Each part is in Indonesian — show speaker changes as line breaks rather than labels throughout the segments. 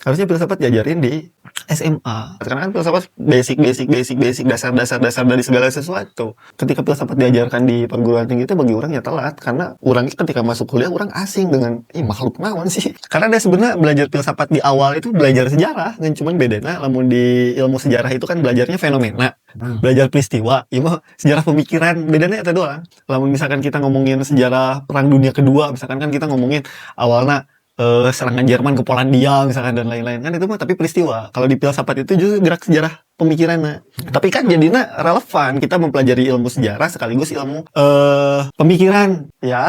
Harusnya filsafat diajarin di SMA. Karena kan filsafat basic, dasar dari segala sesuatu. Ketika filsafat diajarkan di perguruan tinggi itu bagi orang ya telat. Karena orang ketika masuk kuliah, orang asing dengan, makhluk naon sih. Karena dia sebenarnya belajar filsafat di awal itu belajar sejarah. Kan cuman bedanya, namun di ilmu sejarah itu kan belajarnya fenomena. Belajar peristiwa, mah sejarah pemikiran, bedanya itu doang. Lamun misalkan kita ngomongin sejarah Perang Dunia Kedua, misalkan kan kita ngomongin awalnya serangan Jerman ke Polandia misalkan dan lain-lain kan itu mah tapi peristiwa. Kalau di filsafat itu justru gerak sejarah pemikiran. Tapi kan jadinya relevan kita mempelajari ilmu sejarah sekaligus ilmu pemikiran. Ya,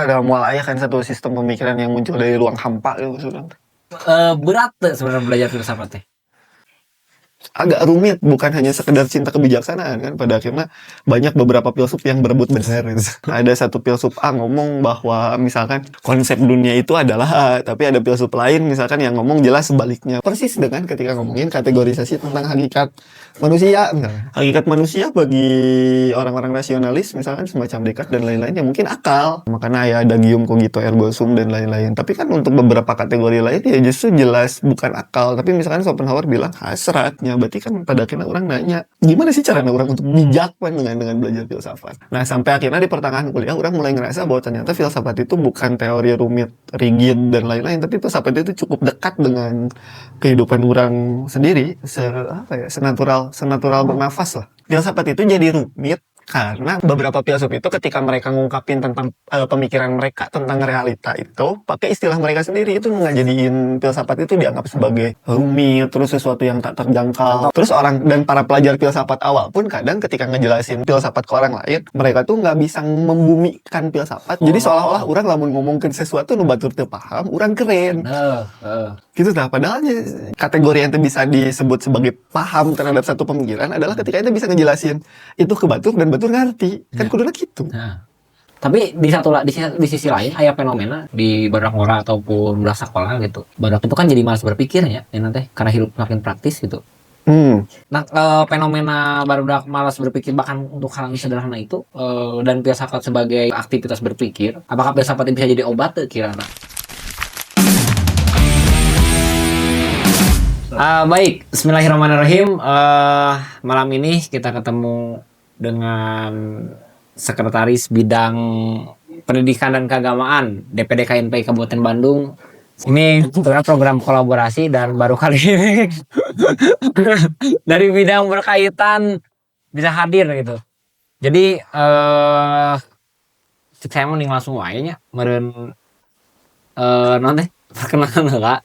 udah mulai kan satu sistem pemikiran yang muncul dari ruang hampa gitu.
Berat sebenarnya belajar filsafat teh.
Agak rumit, bukan hanya sekedar cinta kebijaksanaan kan. Pada akhirnya banyak beberapa filsuf yang berebut benar gitu. Ada satu filsuf A ngomong bahwa misalkan konsep dunia itu adalah A, tapi ada filsuf lain misalkan yang ngomong jelas sebaliknya. Persis dengan ketika ngomongin kategorisasi tentang hakikat manusia. Hakikat manusia bagi orang-orang rasionalis misalkan semacam Descartes dan lain-lain yang mungkin akal. Makanya ya adagium cogito ergo sum dan lain-lain. Tapi kan untuk beberapa kategori lain ya justru jelas bukan akal. Tapi misalkan Schopenhauer bilang hasratnya. Berarti kan pada akhirnya orang nanya, gimana sih cara orang untuk bijak dengan belajar filsafat? Nah, sampai akhirnya di pertengahan kuliah, orang mulai ngerasa bahwa ternyata filsafat itu bukan teori rumit, rigid, dan lain-lain, tapi filsafat itu cukup dekat dengan kehidupan orang sendiri, senatural bernafas lah. Filsafat itu jadi rumit, karena beberapa filsuf itu ketika mereka ngungkapin tentang pemikiran mereka tentang realita itu pakai istilah mereka sendiri, itu ngajadiin filsafat itu dianggap sebagai rumit, terus sesuatu yang tak terjangkau. Terus orang dan para pelajar filsafat awal pun kadang ketika ngejelasin filsafat ke orang lain, mereka tuh nggak bisa membumikan filsafat. Jadi seolah-olah orang lamun ngomongin sesuatu nu batur teu paham, orang keren. Gitu dah. Padahal kategori yang bisa disebut sebagai paham terhadap satu pemikiran adalah ketika itu bisa ngejelasin itu ke batur dan batur ngerti. Kan kuduna gitu.
Tapi di sisi lain aya fenomena di badak ngora ataupun budak sekolah gitu. Badak itu kan jadi malas berpikir ya nanti karena hidup makin praktis gitu. Nah, fenomena barudak malas berpikir bahkan untuk hal yang sederhana itu dan filsafat sebagai aktivitas berpikir, apakah filsafat bisa jadi obat kira-kira? Baik, bismillahirrahmanirrahim. Malam ini kita ketemu dengan Sekretaris Bidang Pendidikan dan Keagamaan DPD KNPI Kabupaten Bandung. Ini program kolaborasi dan baru kali ini dari bidang berkaitan bisa hadir gitu. Jadi saya mau nih langsung wae nya meureun nanti perkenalan heula.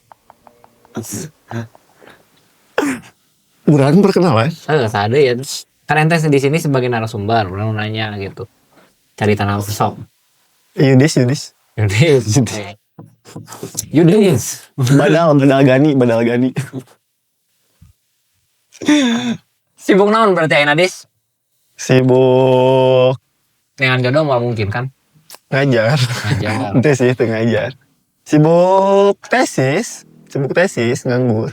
Urang perkenalan?
Ada ya. Kan ente di sini sebagai narasumber, orang nanya gitu. Cari tanah sok.
Yudis. Badal gani.
Sibuk naon berarti ayeuna, Dis?
Sibuk
Dengan jodoh mau mungkin kan?
ngajar. Ente sih itu ngajar. Sibuk tesis, nganggur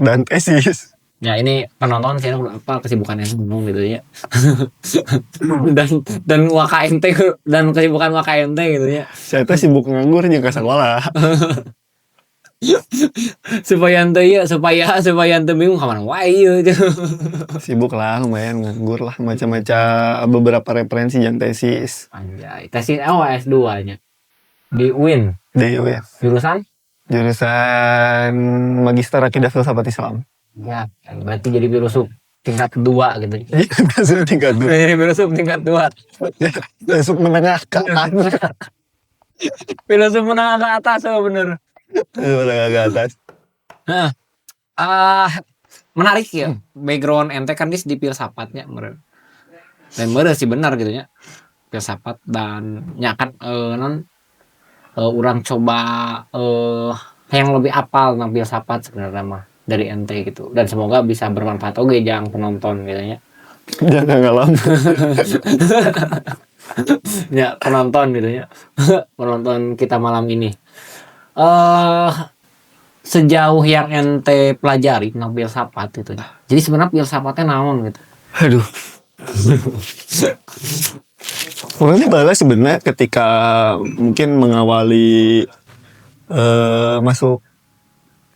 dan tesis.
Ya ini penonton sih apa kesibukannya ngomong gitu ya. dan WKMT dan kesibukan WKMT gitu ya.
Saya tuh sibuk nganggur jeung ka sekolah.
supaya ente bingung kapan wae ieu.
Sibuk lah lumayan nganggur lah macam-macam beberapa referensi yang tesis.
Anjay, tesis S2-nya. Di UIN. Jurusan
Magister Akidah Filsafat Islam.
Ya, berarti jadi filsuf tingkat 2 gitu.
Iya, tingkat 2.
Jadi filsuf tingkat 2.
Filsuf menengah ke atas.
Filsuf menengah ke atas, bener.
Menengah ke atas.
Nah, menarik ya. Background ente kan di filsafatnya, meren. Dan meren sih benar gitu ya. Filsafat dan nyakan orang coba yang lebih apal tentang filsafat sebenarnya mah dari ente gitu, dan semoga bisa bermanfaat oke jang penonton gitu ya.
Jangan ngalam.
Ya penonton gitu ya. Penonton kita malam ini. Sejauh yang ente pelajari tentang filsafat gitu. Jadi sebenarnya filsafatnya naon gitu.
Aduh. Orangnya balas sebenarnya ketika mungkin mengawali masuk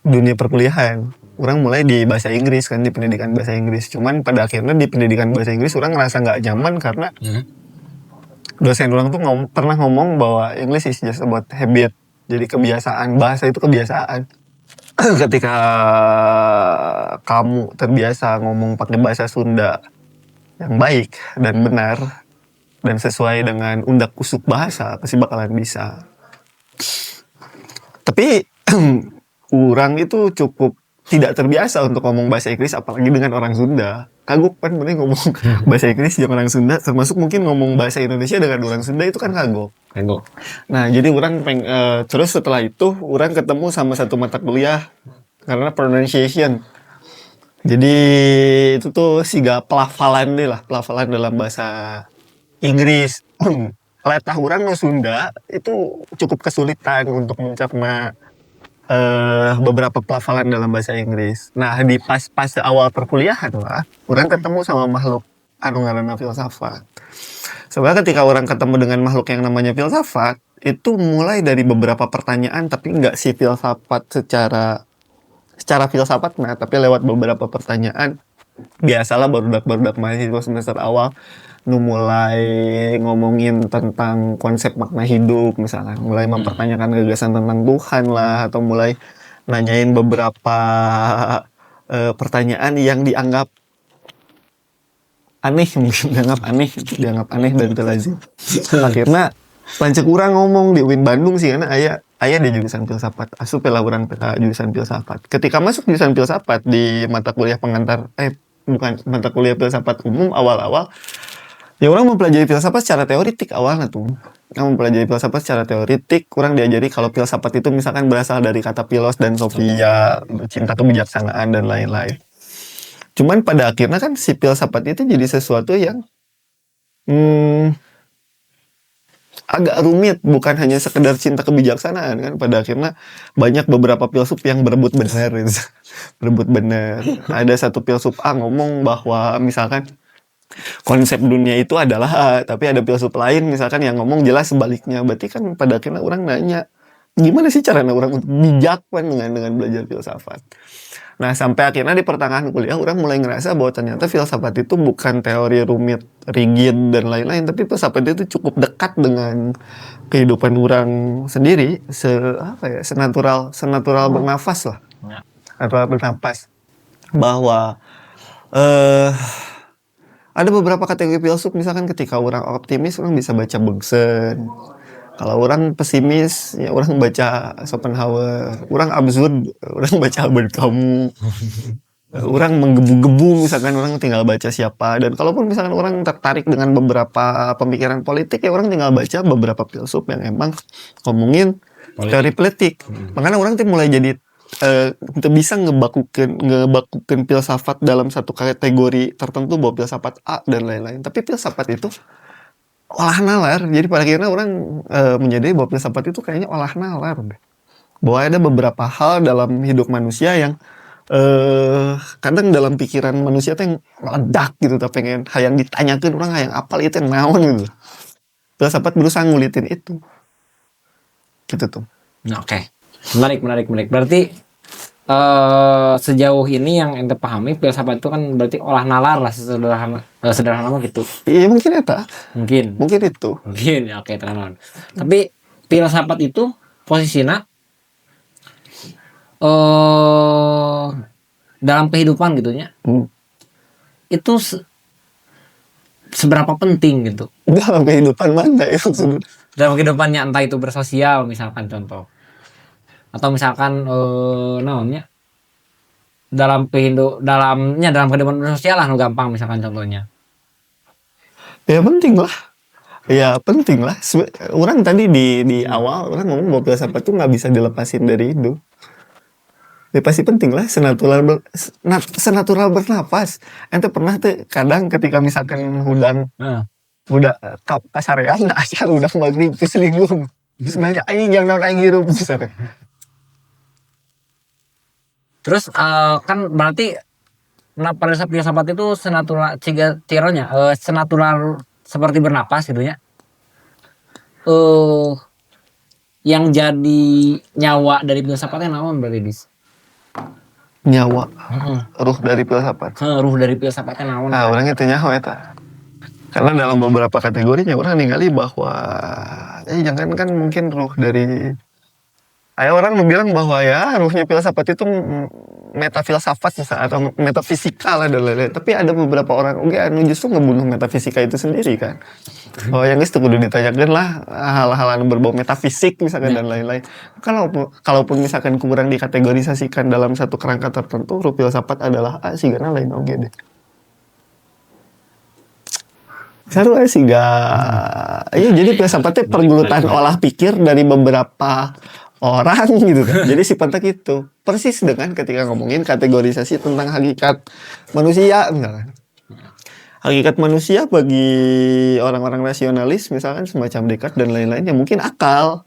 dunia perkuliahan. Orang mulai di bahasa Inggris kan, di pendidikan bahasa Inggris. Cuman pada akhirnya di pendidikan bahasa Inggris orang ngerasa nggak nyaman karena dosen orang tuh pernah ngomong bahwa English is just about habit. Jadi kebiasaan, bahasa itu kebiasaan. Ketika kamu terbiasa ngomong pakai bahasa Sunda yang baik dan benar dan sesuai dengan undak usuk bahasa, pasti bakalan bisa. Tapi orang itu cukup tidak terbiasa untuk ngomong bahasa Inggris, apalagi dengan orang Sunda. Kagok kan bener ngomong bahasa Inggris dengan orang Sunda, termasuk mungkin ngomong bahasa Indonesia dengan orang Sunda itu kan kagok. Nah, jadi orang terus setelah itu orang ketemu sama satu mata kuliah karena pronunciation. Jadi itu tuh siga pelafalan deh lah, pelafalan dalam bahasa Inggris. Latah orang no Sunda itu cukup kesulitan untuk mencerna beberapa pelafalan dalam bahasa Inggris. Nah, di pas awal perkuliahan lah, orang ketemu sama makhluk anu ngaranna filsafat. Sebenarnya ketika orang ketemu dengan makhluk yang namanya filsafat, itu mulai dari beberapa pertanyaan, tapi nggak si filsafat secara filsafat, nah, tapi lewat beberapa pertanyaan. Biasalah barudak mahasiswa semester awal nu mulai ngomongin tentang konsep makna hidup, misalkan mulai mempertanyakan gagasan tentang Tuhan lah, atau mulai nanyain beberapa pertanyaan yang dianggap aneh, mungkin dianggap aneh dan terlazim. Akhirnya lancek urang ngomong di UIN Bandung sih, karena ayah di jurusan filsafat, asup lah urang jurusan filsafat. Ketika masuk jurusan filsafat di mata kuliah pengantar bukan mata kuliah filsafat umum awal-awal, ya orang mempelajari filsafat secara teoritik awalnya tuh. Mempelajari filsafat secara teoritik, kurang diajari kalau filsafat itu misalkan berasal dari kata philos dan sophia, cinta kebijaksanaan dan lain-lain. Cuman pada akhirnya kan si filsafat itu jadi sesuatu yang agak rumit, bukan hanya sekedar cinta kebijaksanaan kan. Pada akhirnya banyak beberapa filsuf yang berebut benar. Berebut benar. Ada satu filsuf A ngomong bahwa misalkan konsep dunia itu adalah A, tapi ada filsuf lain misalkan yang ngomong jelas sebaliknya. Berarti kan pada akhirnya orang nanya, gimana sih caranya orang untuk bijak kan dengan belajar filsafat. Nah, sampai akhirnya di pertengahan kuliah orang mulai ngerasa bahwa ternyata filsafat itu bukan teori rumit, rigid dan lain-lain, tapi filsafat itu cukup dekat dengan kehidupan orang sendiri, senatural bernafas lah. Natural bernafas. Bahwa ada beberapa kategori filsuf, misalkan ketika orang optimis orang bisa baca Bergson. Kalau orang pesimis, ya orang baca Schopenhauer. Orang absurd, orang baca Albert Camus. Orang menggebu-gebu, misalkan orang tinggal baca siapa. Dan kalaupun misalkan orang tertarik dengan beberapa pemikiran politik, ya orang tinggal baca beberapa filsuf yang emang ngomongin teori politik. Makanya orang tuh mulai jadi bisa ngebakukan filsafat dalam satu kategori tertentu, bahwa filsafat A dan lain-lain. Tapi filsafat itu olah nalar. Jadi pada akhirnya orang menyadari bahwa filsafat itu kayaknya olah nalar. Bahwa ada beberapa hal dalam hidup manusia yang kadang dalam pikiran manusia tuh yang meledak gitu, tapi pengen hayang ditanyakan orang hayang apal itu yang naon gitu. Filsafat berusaha ngulitin itu. Gitu tuh.
Oke. Menarik. Berarti sejauh ini yang ente pahami filsafat itu kan berarti olah nalar lah, sederhana mah gitu.
Iya mungkin eta.
Mungkin
itu.
Mungkin ya, oke tenan. Tapi filsafat itu posisinya dalam kehidupan gitunya. Itu seberapa penting gitu.
Dalam kehidupan mana ya maksudnya?
Dalam kehidupannya, entah itu bersosial misalkan contoh. Atau misalkan namanya dalam kehidupan sosial lah, gampang misalkan contohnya.
Ya penting lah. Orang tadi di awal orang ngomong bahwa filsafat itu nggak bisa dilepasin dari hidup. Ya pasti penting lah, senatural bernafas. Ente pernah tuh kadang ketika misalkan udah kasarean asal udah maghrib keselingkuh. Sebenarnya aing yang aing hirup misalkan.
Terus kan berarti pada filsafat itu senatural senatural seperti bernapas gitu ya. Yang jadi nyawa dari filsafatnya naon berarti dis?
Nyawa, ruh dari filsafat.
Ruh dari filsafat kan naon?
Nah, orangnya teu nyaho eta. Karena dalam beberapa kategorinya orang ningali bahwa jangan kan mungkin ruh dari orang bilang bahwa ya ruhnya filsafat itu metafilsafat atau metafisika lah dan lain-lain. Tapi ada beberapa orang anu justru ngebunuh metafisika itu sendiri kan. Oh yang itu kudu ditanyakan lah hal-hal yang berbau metafisik misalkan dan lain-lain. Kalaupun misalkan kurang dikategorisasikan dalam satu kerangka tertentu, ruh filsafat adalah sigana lain oge deh. Saru sih iya jadi filsafatnya pergulutan olah pikir dari beberapa orang gitu kan. Jadi sifatnya gitu. Persis dengan ketika ngomongin kategorisasi tentang hakikat manusia misalkan. Hakikat manusia bagi orang-orang rasionalis misalkan semacam Descartes dan lain-lain ya mungkin akal.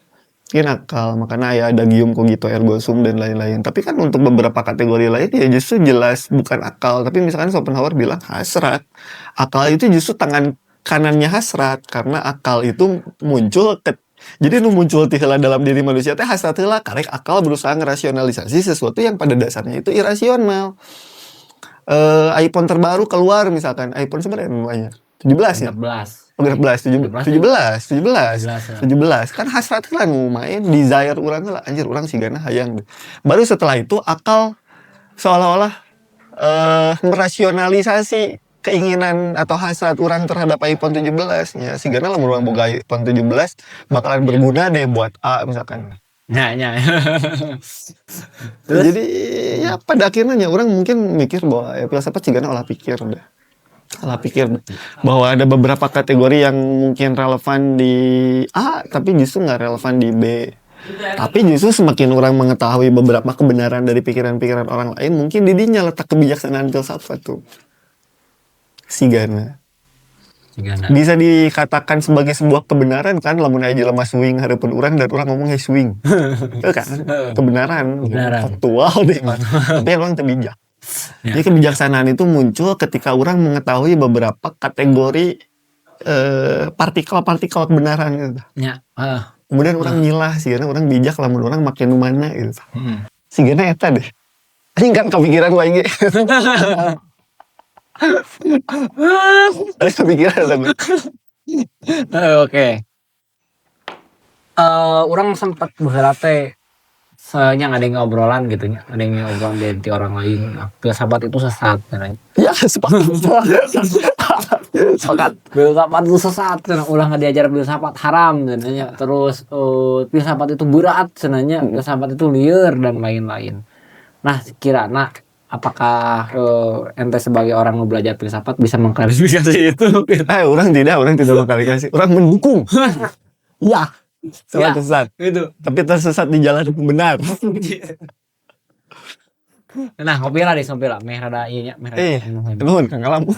Makanya ya adagium cogito ergo sum dan lain-lain. Tapi kan untuk beberapa kategori lain ya justru jelas bukan akal. Tapi misalkan Schopenhauer bilang hasrat. Akal itu justru tangan kanannya hasrat. Karena akal itu muncul jadi muncul tiheula dalam diri manusia teh hasrat heula karek akal berusaha ngerasionalisasi sesuatu yang pada dasarnya itu irasional. iPhone terbaru keluar misalkan, iPhone sebenarnya namanya 17 ya? 17 kan hasrat lah nu main desire urang lah anjir urang sigana hayang. Baru setelah itu akal seolah-olah merasionalisasi keinginan atau hasrat orang terhadap iPhone 17 ya sigana lamun urang boga iPhone 17 bakalan berguna deh buat A misalkan. Jadi ya pada akhirnya orang mungkin mikir bahwa ya, filsafat sigana olah pikir bahwa ada beberapa kategori yang mungkin relevan di A tapi justru nggak relevan di B. Tapi justru semakin orang mengetahui beberapa kebenaran dari pikiran-pikiran orang lain mungkin didinya letak kebijaksanaan filsafat tuh. Sigana bisa dikatakan sebagai sebuah kebenaran kan lamun aja lemah swing hareupeun urang dan urang ngomong swing. Itu kan kebenaran faktual deh. Tapi orang teu bijak. Jadi kebijaksanaan itu muncul ketika orang mengetahui beberapa kategori partikel-partikel kebenaran gitu. Kemudian orang nyilah sigana orang bijak lamun orang make nu mana gitu. Sigana eta deh. Anjing kan kepikiran wae ge. Ada kepikiran lagu.
Oke. Orang sempat berlatih nya ngadeng obrolan gitu nya, ngadeng obrolan dari orang lain. Filsafat itu sesat katanya.
Ya, sepakat.
Filsafat itu sesat, ulah diajar filsafat haram katanya. Terus filsafat itu berat cenanya, filsafat itu liar dan lain-lain. Nah, kirana apakah ente sebagai orang yang belajar filsafat bisa mengklarifikasi itu?
Orang tidak mengklarifikasi. Orang mendukung. Ya, sesat.
Itu.
Tapi tersesat di jalan yang benar.
Nah, ngopi lah. Meh rada ieu nya, meh rada.
Nuhun Kang Alam.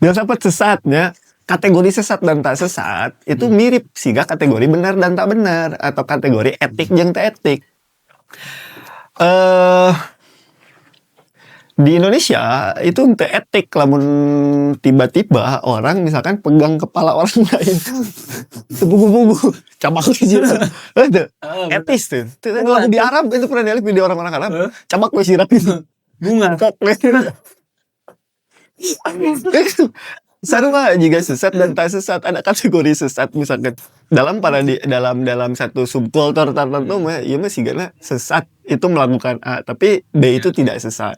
Filsafat sesatnya kategori sesat dan tak sesat itu mirip siga kategori benar dan tak benar atau kategori etik jeung teu etik. Di Indonesia itu untuk etik lamun tiba-tiba orang misalkan pegang kepala orang lain sebugu-bugu cabak itu etis tuh lagu di Arab itu pernah lihat video orang-orang Arab cabak we sirap itu
bunga
sarua jika sesat dan tak sesat ada kategori sesat misalkan dalam satu subkultur tertentu ya masih gana sesat itu melakukan A tapi B itu tidak sesat.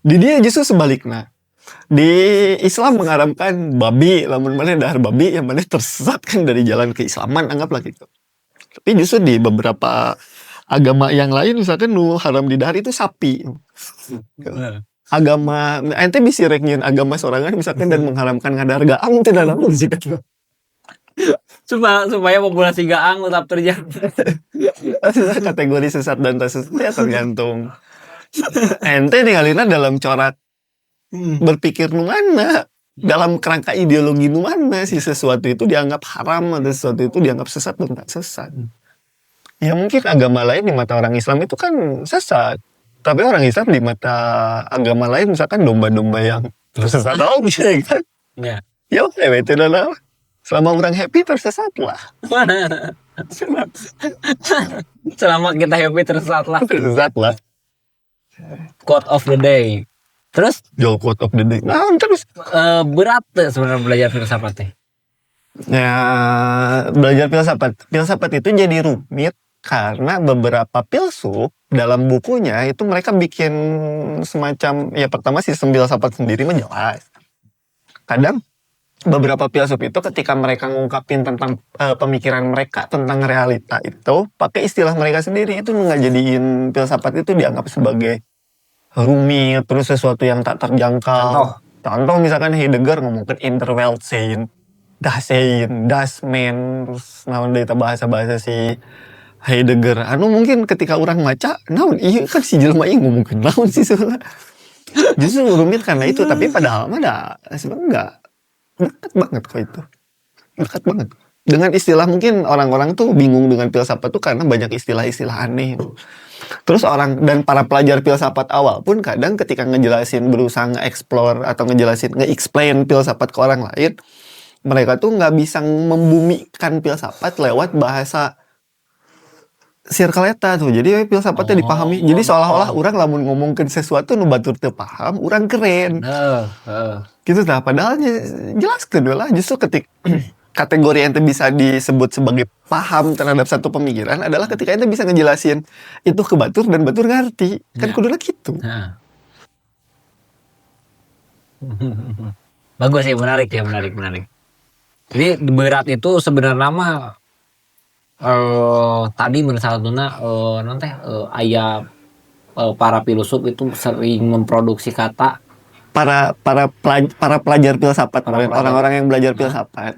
Di dia justru sebaliknya. Di Islam mengharamkan babi, lamun mana dahar babi yang mana tersesat kan dari jalan keislaman anggaplah gitu. Tapi justru di beberapa agama yang lain misalkan nu haram didahar itu sapi. Agama ente bisa rek nyieun agama sorangan misalkan dan mengharamkan ngadahar gaang teh dalam sikat.
Supaya populasi gaang tetap terjaga.
Kategori sesat dan tak sesat ya tergantung. Ente ningalina dalam corak berpikir nu mana dalam kerangka ideologi nu mana si sesuatu itu dianggap haram atau sesuatu itu dianggap sesat dan tak sesat. Ya mungkin agama lain di mata orang Islam itu kan sesat. Tapi orang Islam di mata agama lain misalkan domba-domba yang sesat bisa kan.
Ya.
Ya itu adalah Selama orang happy tersesatlah.
Selama kita happy tersesatlah.
Tersesatlah.
Quote of the day. Terus
Yo, quote of the day. Nah, terus
berat tuh sebenarnya belajar filsafat teh.
ya belajar filsafat. Filsafat itu jadi rumit karena beberapa filsuf dalam bukunya itu mereka bikin semacam, ya pertama sistem filsafat sendiri menjelas. Kadang beberapa filsuf itu ketika mereka ngungkapin tentang pemikiran mereka tentang realita itu pakai istilah mereka sendiri, itu nggak jadiin filsafat itu dianggap sebagai rumit terus sesuatu yang tak terjangkau. Contoh misalkan Heidegger ngomongin Interweltsein, Dasein, Dasman, terus naon deui bahasa-bahasa si Heidegger. Anu mungkin ketika orang maca, naon iya kan si jelema ieu ngomongkeun naon sih sebenarnya. Justru rumit karena itu, tapi padahal mah sebenarnya enggak dekat banget kok itu. Dekat banget. Dengan istilah mungkin orang-orang tuh bingung dengan filsafat tuh karena banyak istilah-istilah aneh. Terus orang dan para pelajar filsafat awal pun kadang ketika ngejelasin, berusaha nge-explore atau nge-explain filsafat ke orang lain, mereka tuh nggak bisa membumikan filsafat lewat bahasa circle eta tuh. Jadi filsafatnya dipahami. Jadi seolah-olah orang lamun ngomongkeun sesuatu nu batur teu paham, orang keren. Gitu tah, padahal jelaskeun lah justru kategori yang bisa disebut sebagai paham terhadap satu pemikiran adalah ketika ente bisa ngejelasin itu ke batur dan batur ngerti. Kan kuduna gitu.
Bagus sih, menarik. Jadi berat itu sebenarnya mah tadi menurut satuna nanti aya para filsuf itu sering memproduksi kata
para pelajar filsafat, orang-orang yang belajar filsafat.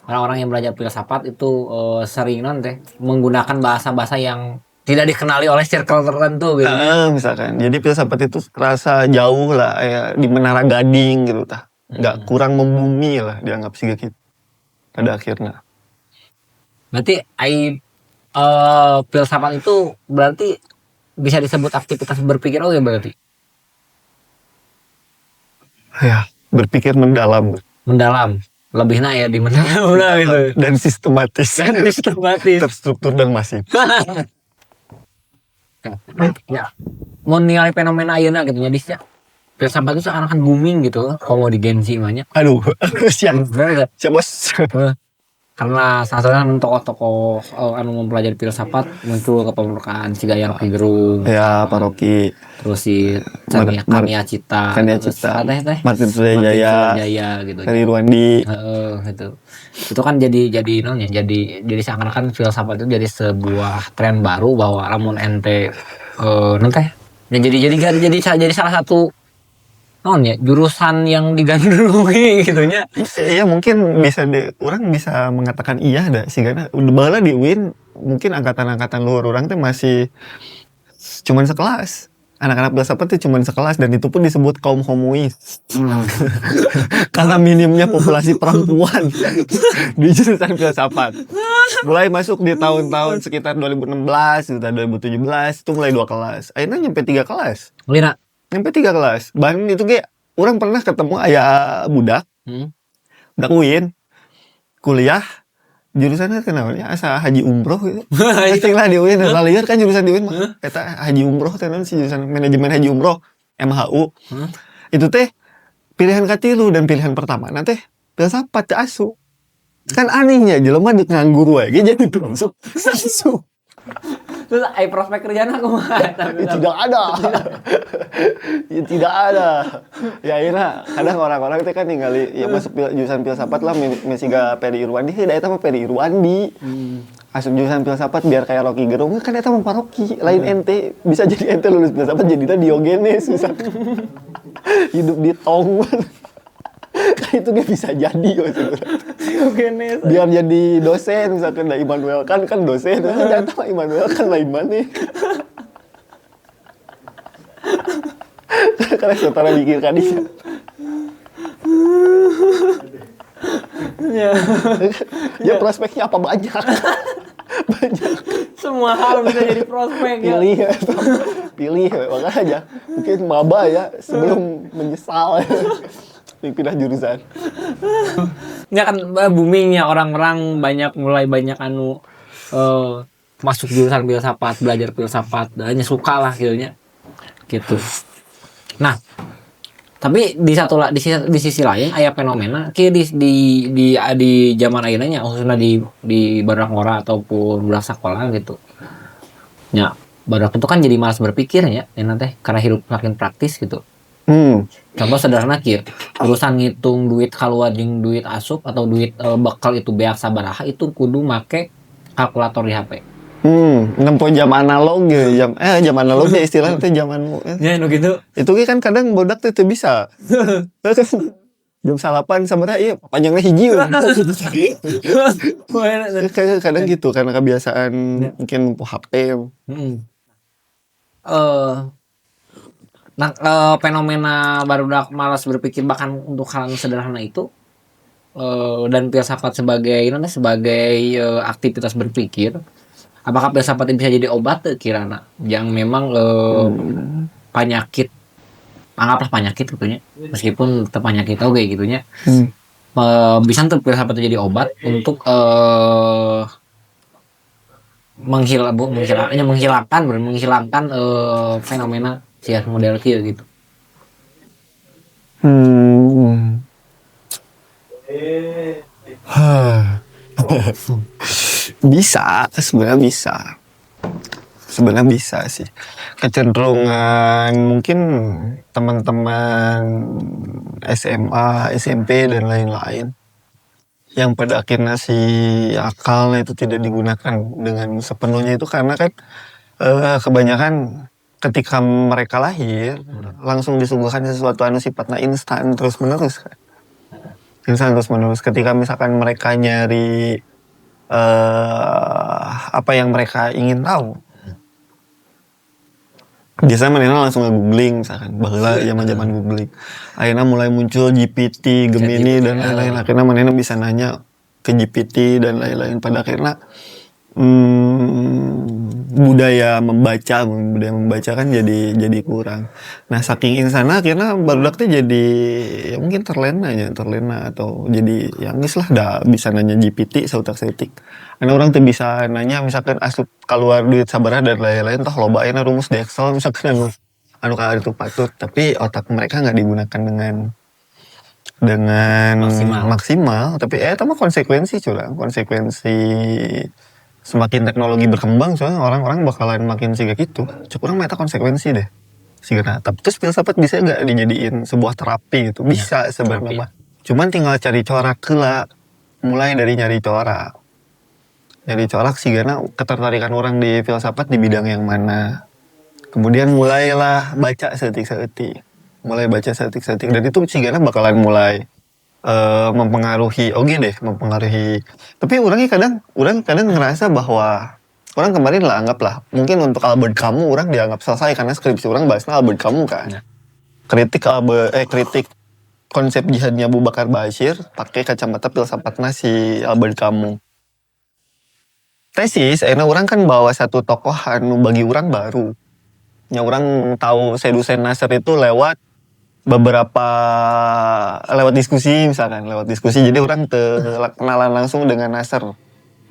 Orang-orang yang belajar filsafat itu sering nanti menggunakan bahasa-bahasa yang tidak dikenali oleh circle tertentu gitu.
Misalkan, jadi filsafat itu terasa jauh lah, ya di Menara Gading gitu tah. Nggak kurang membumi lah dianggap sih gitu. Pada akhirnya.
Berarti filsafat itu berarti bisa disebut aktivitas berpikir berarti.
Ya, berpikir mendalam.
Lebihnya ya di mendalam lah gitu.
Dan sistematis. Terstruktur dan masif.
Ya, mau ningali fenomena ayeuna gitu nya disnya. Filsafat itu seakan-akan booming gitu, kalau di Gen Z banyak.
Aduh, siap bos.
Karena salah satunya tokoh-tokoh anu mempelajari filsafat muncul ke permukaan si Gaya Rocky Gerung.
Ya, Pak Rocky.
Terus si Kania Cita.
Martin Sudjaya
gitu.
Ferry Irwandi.
Gitu. Itu kan jadi seakan-akan filsafat itu jadi sebuah tren baru bahwa lamun ente jadi salah satu jurusan yang digandrungi gitunya.
Iya, mungkin orang bisa mengatakan iya dah sih, karena udah bala di UIN mungkin angkatan-angkatan luar orang tuh masih cuman sekelas. Anak-anak filsafat tuh cuman sekelas, dan itu pun disebut kaum homois. Karena minimnya populasi perempuan di jurusan filsafat. Mulai masuk di tahun-tahun sekitar 2016, 2017 itu mulai 2 kelas. Akhirnya nyampe 3 kelas. Nyampe 3 kelas. Bahkan itu kayak orang pernah ketemu ayah budak UIN kuliah jurusannya namanya asa haji umroh gitu. Pasti lah di UIN, liar kan jurusan di UIN mah eta haji umroh teh si jurusan manajemen haji umroh MHU. Itu teh pilihan katilu, dan pilihan pertama nanti filsafat teh asu. Kan anehnya jelema deuk nganggur wae jadi masuk asu.
Terus prospek kerjaan aku mah
tidak ada. Ya akhirnya kadang orang-orang itu kan ningali ya masuk jurusan filsafat lah mesiga Ferry Irwandi, eta mah Ferry Irwandi. Asup jurusan filsafat biar kayak Rocky Gerung, kan eta mah Rocky, lain ente bisa jadi ente lulus filsafat jadinya Diogenes misalkan. Hidup di tong. Kan itu gak bisa jadi
Diogenes.
Biar jadi dosen misalkan Immanuel kan dosen, ternyata Immanuel kan lain mana. Karena saudara mikir kan dia. Ya prospeknya apa banyak.
Semua hal bisa jadi prospek ya.
Pilih makanya mungkin maba ya sebelum menyesal. Pindah jurusan.
Nggak kan boomingnya orang-orang mulai banyak masuk jurusan filsafat, belajar filsafat, hanya suka lah gitu. Nah, tapi di sisi lain aya fenomena kieu di zaman ayeuna nya khususnya di barudak ngora ataupun budak sakola gitu. Ya, barudak itu kan jadi malas berpikir ya teh karena hidup makin praktis gitu. Contoh sederhana kieu, urusan ngitung duit kaluar jeung duit asup atau duit bekal itu beak sabaraha itu kudu make kalkulator di HP.
Nempo jam analog gitu, jam analog ya istilahnya teh zaman
Ya gitu.
itu kan kadang bodak teh teu bisa. Jam 8 sabaraha ieu panjangnya hiji we. Kadang gitu karena kebiasaan mungkin nempo HP.
Nah, fenomena barudak malas berpikir bahkan untuk hal yang sederhana itu dan filsafat sebagai aktivitas berpikir, apakah filsafat bisa jadi obat kirana yang memang penyakit, anggaplah penyakit gitunya, meskipun tetap penyakit oke gitunya, bisa tuh filsafat jadi obat untuk menghilangkan fenomena siar model kieu gitu.
Bisa, sebenarnya bisa sih. Kecenderungan mungkin teman-teman SMA, SMP dan lain-lain yang pada akhirnya si akalnya itu tidak digunakan dengan sepenuhnya itu karena kan kebanyakan ketika mereka lahir langsung disuguhkan sesuatu anu sifatnya instan terus menerus kan. Instan terus menerus. Ketika misalkan mereka nyari apa yang mereka ingin tahu, biasanya mereka langsung nge-googling misalkan baheula zaman-zaman googling. Akhirnya mulai muncul GPT, Gemini dan lain-lain. Akhirnya mereka bisa nanya ke GPT dan lain-lain. Pada akhirnya budaya membaca kan jadi kurang. Nah saking insana akhirnya barudak teh jadi ya mungkin terlena atau jadi ya geus lah dah bisa nanya GPT sautak-sautik. Karena orang tuh bisa nanya misalkan asup keluar duit sabaraha dan lain-lain toh loba ayeuna rumus di Excel misalkan anu ka itu patut tapi otak mereka nggak digunakan dengan maksimal tapi itu mah konsekuensi semakin teknologi berkembang soalnya orang-orang bakalan makin siga gitu. Cukup orang meta konsekuensi deh. Siga tapi terus filsafat bisa nggak dijadiin sebuah terapi gitu? Bisa sebenarnya. Cuman tinggal cari corak heula. Mulai dari nyari corak. Nyari corak sigana ketertarikan orang di filsafat di bidang yang mana. Kemudian mulailah baca seetik-seetik. Dan itu sigana bakalan mulai mempengaruhi tapi orang kadang ngerasa bahwa orang kemarin lah anggaplah mungkin untuk Albert Camus orang dianggap selesai karena skripsi orang bahasnya Albert Camus kan kritik konsep jihadnya Abu Bakar Bashir pakai kacamata filsafatnya si Albert Camus. Tesis akhirnya orang kan bawa satu tokoh anu bagi orang baru yang orang tahu Sedusen Nasr itu lewat diskusi jadi orang kenalan langsung dengan Nasr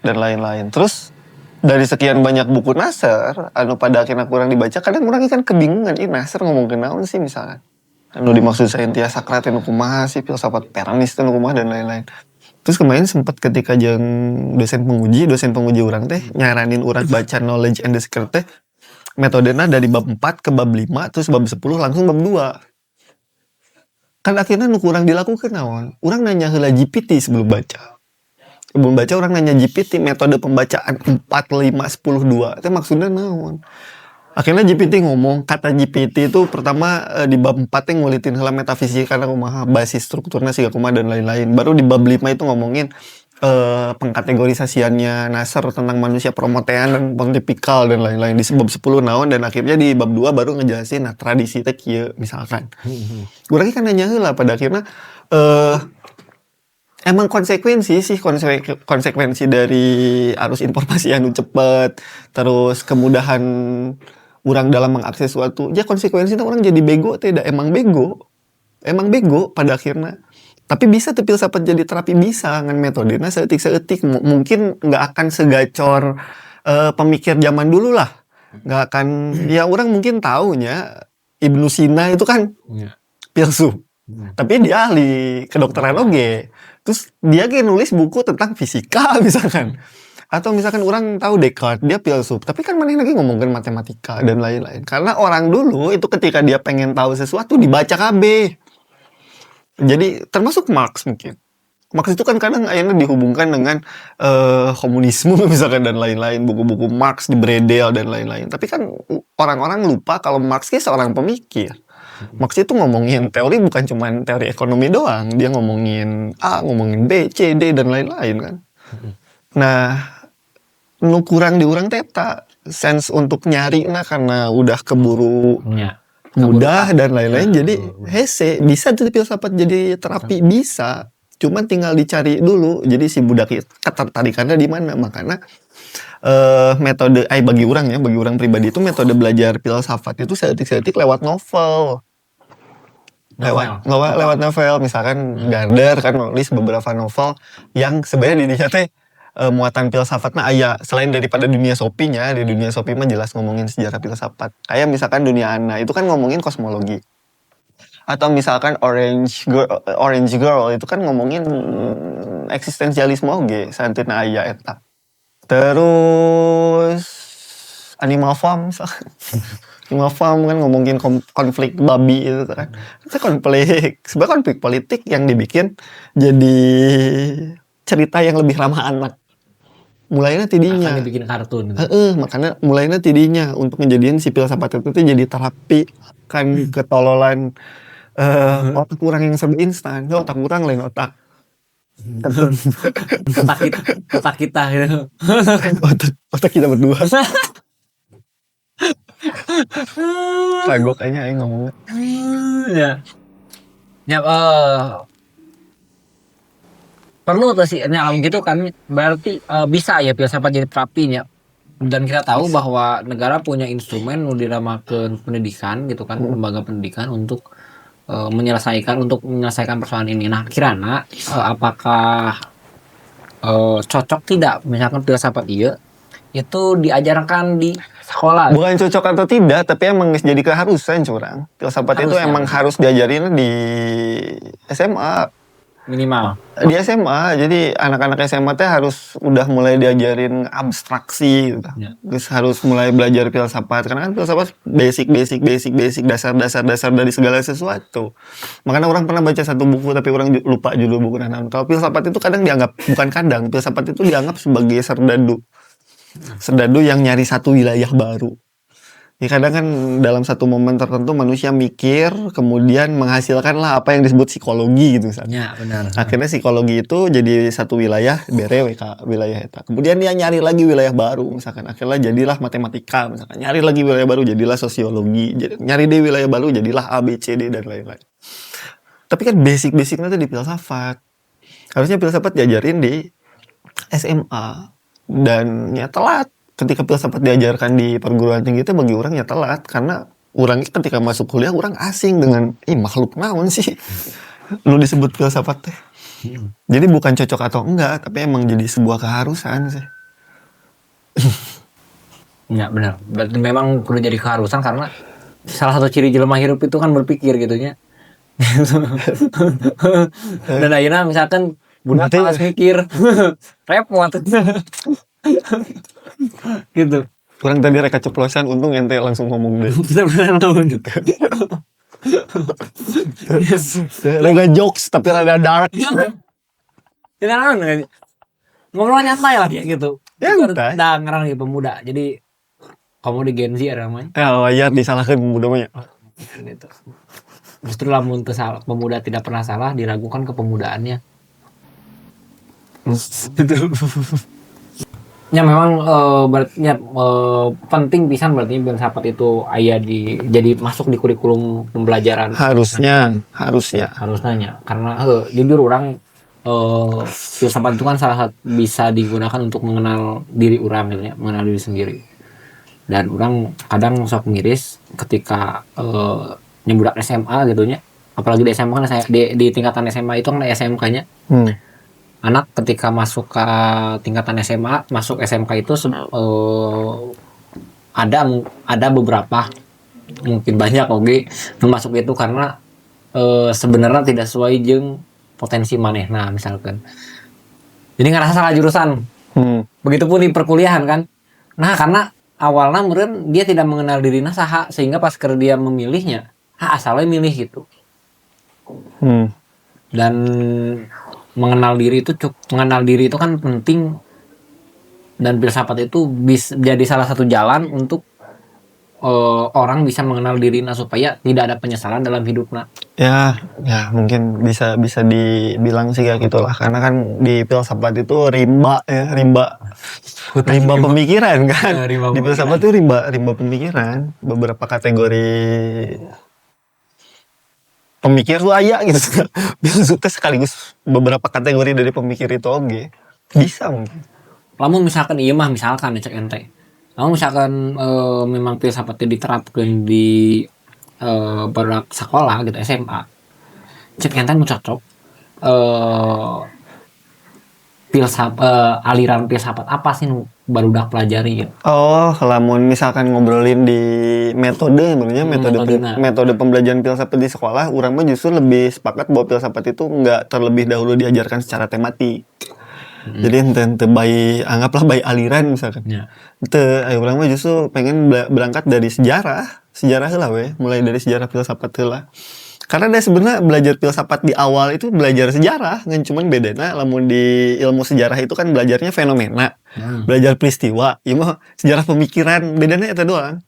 dan lain-lain. Terus dari sekian banyak buku Nasr anu pada akhirnya kurang dibaca kadang orang kan kebingungan ini Nasr ngomong kenaon sih misalkan anu dimaksud Saintia Sakrat anu kumaha sih filsafat Peranis anu kumaha dan lain-lain. Terus kemarin sempat ketika jeung dosen penguji orang teh nyaranin orang baca Knowledge and the Skirt teh metodenya dari bab 4 ke bab 5 terus bab 10 langsung bab 2. Kan akhirnya nu kurang dilakukan naon. Orang nanya heula GPT sebelum baca. Orang nanya GPT metode pembacaan 4, 5, 10, 2. Itu maksudnya naon. Akhirnya GPT ngomong, kata GPT itu pertama di bab 4 yang ngulitin heula metafisika karena kumaha basis strukturnya siga kumaha dan lain-lain. Baru di bab 5 itu ngomongin pengkategorisasiannya Nasr tentang manusia promotean dan pontifikal dan lain-lain di bab 10 naon dan akhirnya di bab 2 baru ngejelasin nah tradisi teh kieu misalkan. Urang kan nanya heula pada akhirnya emang konsekuensi dari arus informasi anu cepet terus kemudahan orang dalam mengakses suatu ya konsekuensinya orang jadi bego tidak emang bego pada akhirnya Tapi bisa tuh filsafat jadi terapi, bisa ngan metodenya seetik mungkin nggak akan segacor pemikir zaman dulu lah, nggak akan ya orang mungkin taunya Ibnu Sina itu kan filsuf, tapi dia ahli kedokteran oge, terus dia kayak nulis buku tentang fisika misalkan, atau misalkan orang tahu Descartes dia filsuf, tapi kan mana lagi ngomongin matematika dan lain-lain, karena orang dulu itu ketika dia pengen tahu sesuatu dibaca KB. Jadi termasuk Marx mungkin. Marx itu kan kadang akhirnya dihubungkan dengan komunisme misalkan dan lain-lain, buku-buku Marx di Bredel dan lain-lain. Tapi kan orang-orang lupa kalau Marx itu seorang pemikir. Marx itu ngomongin teori bukan cuma teori ekonomi doang, dia ngomongin A, ngomongin B, C, D dan lain-lain kan. Nah, nu kurang diurang teta sense untuk nyari nah karena udah keburu mudah dan lain-lain, jadi hese bisa tuh filsafat jadi terapi, bisa, cuman tinggal dicari dulu. Jadi si budak ketertarikannya di mana, makanya metode bagi orang pribadi itu metode belajar filsafat itu seetik lewat novel. Lewat novel, misalkan Gardner kan nulis beberapa novel yang sebenarnya di dia teh muatan filsafatnya aya selain daripada dunia Sopinya. Di dunia Sopi mah jelas ngomongin sejarah filsafat. Kayak misalkan Dunia Ana itu kan ngomongin kosmologi. Atau misalkan Orange Girl itu kan ngomongin eksistensialisme oge, santina aya eta. Terus Animal Farm misalkan. Animal Farm kan ngomongin konflik babi itu kan. Itu sebenarnya konflik politik yang dibikin jadi cerita yang lebih ramah anak. Mulainya tidinya.
Akan dibikin kartun.
Makanya mulainya tidinya untuk ngejadiin si filsafat itu jadi terapi kan ketololan otak kurang yang serba instan. Otak kurang lain otak.
otak kita gitu.
otak kita berdua. Ragok kayaknya aing ngomongnya.
Ya. Perlu tuh sih nyalong gitu kan, berarti bisa ya filsafat jadi terapinya. Dan kita tahu bahwa negara punya instrumen udah dinamakan pendidikan gitu kan, lembaga pendidikan untuk menyelesaikan persoalan ini. Nah, kirana apakah cocok tidak misalkan filsafat itu diajarkan di sekolah?
Bukan cocok atau tidak, tapi emang jadi keharusan curang. Filsafat itu emang harus diajarin di SMA.
Minimal
di SMA, jadi anak-anak SMA teh harus udah mulai diajarin abstraksi gitu. Terus harus mulai belajar filsafat, karena kan filsafat basic dasar dari segala sesuatu. Makanya orang pernah baca satu buku tapi orang lupa judul buku dan kalau filsafat itu filsafat itu dianggap sebagai serdadu yang nyari satu wilayah baru. Ya kadang kan dalam satu momen tertentu manusia mikir, kemudian menghasilkanlah apa yang disebut psikologi gitu misalnya.
Ya, benar.
Akhirnya psikologi itu jadi satu wilayah, wilayah eta. Kemudian dia nyari lagi wilayah baru misalkan. Akhirnya jadilah matematika misalkan. Nyari lagi wilayah baru jadilah sosiologi. Nyari deh wilayah baru jadilah A, B, C, D dan lain-lain. Tapi kan basic-basicnya tuh di filsafat. Harusnya filsafat diajarin di SMA dan ya telat. Ketika filsafat diajarkan di perguruan tinggi itu bagi orang ya telat, karena orang ketika masuk kuliah orang asing dengan makhluk naon sih lu disebut filsafat teh. Jadi bukan cocok atau enggak, tapi emang jadi sebuah keharusan sih.
Ya benar, berarti memang perlu jadi keharusan karena salah satu ciri jelema hirup itu kan berpikir gitunya. Dan akhirnya misalkan budak malas mikir, repot. Gitu.
Kurang tadi reka ceplosan, untung ente langsung ngomong deh.
Kita beneran ngomong gitu.
Rega jokes tapi rada dark.
Kita ngobrol nyantai lah ya gitu.
Nyantai.
Udah ngerang nih pemuda. Jadi kamu di Gen Z ada namanya.
Wajar disalahkan pemuda banyak.
Gitu. Justru lamun pemuda tidak pernah salah diragukan kepemudaannya. Ya memang penting pisan berarti filsafat itu jadi masuk di kurikulum pembelajaran.
Harusnya
Karena jujur orang filsafat itu kan salah satu bisa digunakan untuk mengenal diri orang gitu ya, mengenal diri sendiri. Dan orang kadang sok miris ketika nyebudak SMA gitu nya, apalagi di SMA kan di tingkatan SMA itu kan SMK-nya. Anak ketika masuk ke tingkatan SMA, masuk SMK itu ada beberapa, mungkin banyak masuk itu karena sebenarnya tidak sesuai jeung potensi manehna misalkan. Jadi ngerasa salah jurusan. Begitupun di perkuliahan kan. Nah, karena awalnya meureun dia tidak mengenal dirinya saha, sehingga pas keur dia memilihnya, asalnya milih gitu. Dan mengenal diri itu kan penting, dan filsafat itu bisa jadi salah satu jalan untuk orang bisa mengenal dirinya supaya tidak ada penyesalan dalam hidupnya.
Ya mungkin bisa dibilang sih kayak gitulah, karena kan di filsafat itu rimba pemikiran kan. Di filsafat itu rimba pemikiran, beberapa kategori pemikir tuh aya gitu. Filsafat sekaligus beberapa kategori dari pemikir itu bisa mungkin.
Lamun misalkan misalkan cek ente. Lamun misalkan memang filsafat diterapkan di beberapa sekolah gitu SMA. Cek ente nu cocok aliran filsafat apa sih nu barudak pelajari gitu.
Lamun misalkan ngobrolin di metode metode pembelajaran filsafat di sekolah, urang mah justru lebih sepakat bahwa filsafat itu enggak terlebih dahulu diajarkan secara tematik. Jadi ente anggaplah by aliran misalkan. Urang mah justru pengen berangkat dari sejarah heula we, mulai dari sejarah filsafat heula. Karena sebenarnya belajar filsafat di awal itu belajar sejarah, kan cuman bedanya lamun di ilmu sejarah itu kan belajarnya fenomena, belajar peristiwa, ieu mah sejarah pemikiran, bedanya eta doang.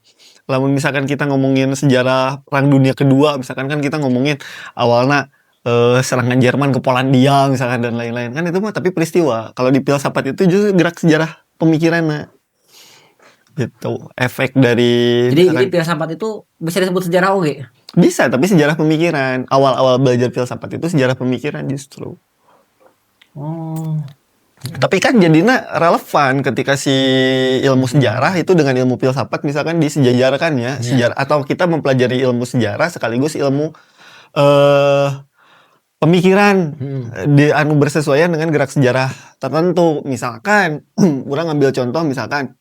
Lamun misalkan kita ngomongin sejarah Perang Dunia Kedua, misalkan kan kita ngomongin awalnya serangan Jerman ke Polandia misalkan dan lain-lain, kan itu mah tapi peristiwa. Kalau di filsafat itu justru gerak sejarah pemikirannya. Gitu, efek dari
jadi filsafat itu bisa disebut sejarah
Bisa, tapi sejarah pemikiran. Awal-awal belajar filsafat itu sejarah pemikiran justru. Tapi kan jadinya relevan ketika si ilmu sejarah itu dengan ilmu filsafat misalkan disejajarkan ya. Sejarah atau kita mempelajari ilmu sejarah sekaligus ilmu pemikiran bersesuaian dengan gerak sejarah tertentu. Misalkan orang ngambil contoh misalkan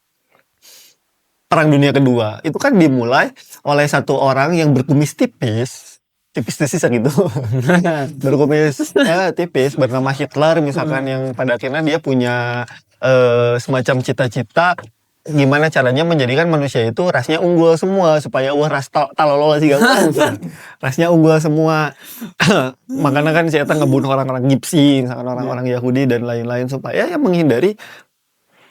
Perang Dunia Kedua itu kan dimulai oleh satu orang yang berkumis tipis gitu. Berkumis tipis bernama Hitler misalkan, yang pada akhirnya dia punya semacam cita-cita gimana caranya menjadikan manusia itu rasnya unggul semua supaya ras talolol sih rasnya unggul semua. Makanya kan saya ngebunuh orang-orang Gypsy misalkan, orang-orang Yahudi dan lain-lain supaya menghindari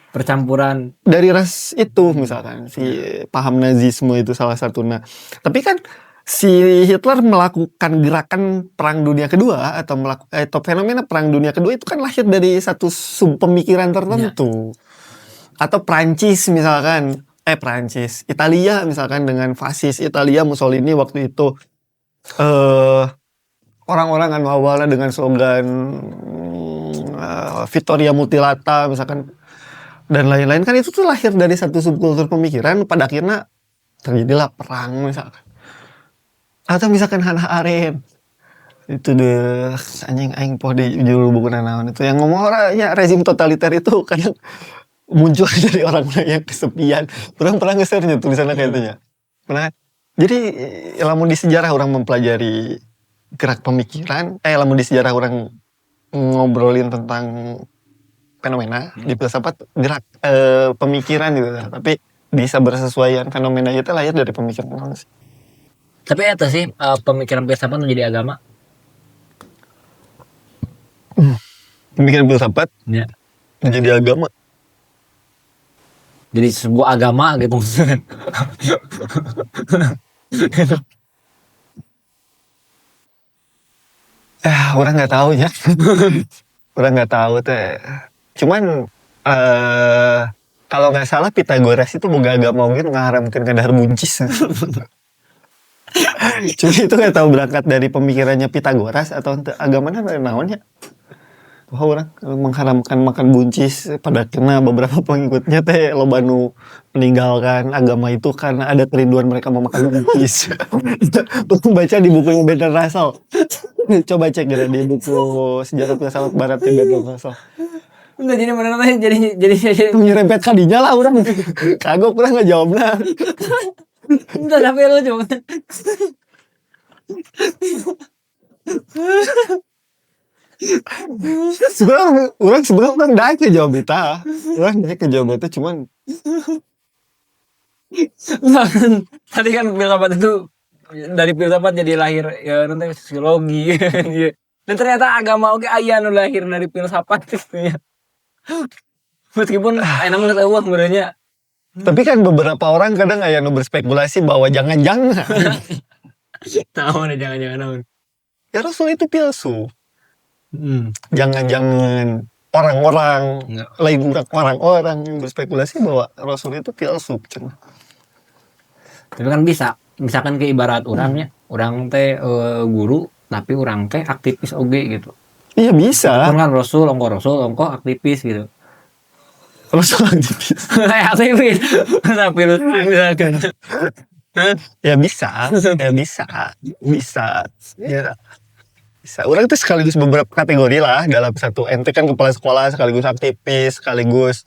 percampuran
dari ras itu misalkan, si paham nazisme itu salah satunya. Tapi kan si Hitler melakukan gerakan Perang Dunia Kedua atau fenomena Perang Dunia Kedua itu kan lahir dari satu sub pemikiran tertentu. Atau Prancis misalkan, Italia misalkan dengan fasis Italia Mussolini waktu itu, orang-orang kan awalnya dengan slogan Vittoria Mutilata misalkan dan lain-lain, kan itu tuh lahir dari satu subkultur pemikiran, pada akhirnya terjadilah perang misalkan. Atau misalkan Hannah Arendt itu deh aing poh di judul buku naon itu yang ngomong orangnya rezim totaliter itu kadang muncul dari orang-orang yang kesepian. Orang pernah nge-share tulisannya kayak itu ya. Pernah. Jadi lamun di sejarah orang mempelajari gerak pemikiran, lamun di sejarah orang ngobrolin tentang fenomena, di filsafat gerak pemikiran gitu. Tapi bisa bersesuaian fenomena itu lahir dari pemikiran manusia.
Tapi itu sih pemikiran filsafat menjadi agama.
Pemikiran filsafat menjadi agama.
Jadi sebuah agama gitu.
Orang nggak tahu ya. Orang nggak tahu teh. Cuman kalau nggak salah Pitagoras itu boga agama mungkin ngaharamkeun kadahar buncis. Cuma itu nggak tahu berangkat dari pemikirannya Pitagoras atau agamanya naonnya. Wah orang mengharamkan makan buncis pada akhirnya beberapa pengikutnya teh loba nu meninggalkan agama itu karena ada kerinduan mereka mau makan buncis. Itu baca di bukunya Bertrand Russell. Coba cek ya di buku Sejarah Filsafat Barat di Bertrand Russell.
Enggak jadi mana namanya jadi
Itu nyerempet kadinya lah orang. Kagok orang nggak jawabnya.
enggak tapi lu cuma
Sebenarnya orang dah ke jawab itu. Orang dah ke jawab itu cuman
tadi kan filsafat itu dari filsafat jadi lahir ya nanti sosiologi iya. Dan ternyata agama oke aya nu lahir dari filsafat gitu ya. Meskipun namanya tahu sebenarnya
tapi kan beberapa orang kadang aya nu berspekulasi bahwa jangan-jangan
tahu nih jangan-jangan naon.
ya Rasul itu filsuf.
Hmm.
Jangan-jangan orang-orang
Enggak.
lain orang-orang yang berspekulasi bahwa Rasul itu filsuf.
Tapi kan bisa misalkan ke ibarat orangnya orang teh guru tapi orang teh aktivis oge gitu.
Iya bisa.
Kan Rasul ongko aktivis gitu.
Rasul aktivis.
Aktivis. Tapi lu misalkan.
Ya bisa. Ya bisa. Ya. Bisa. Orang itu sekaligus beberapa kategori lah dalam satu. Ente kan kepala sekolah sekaligus aktivis, sekaligus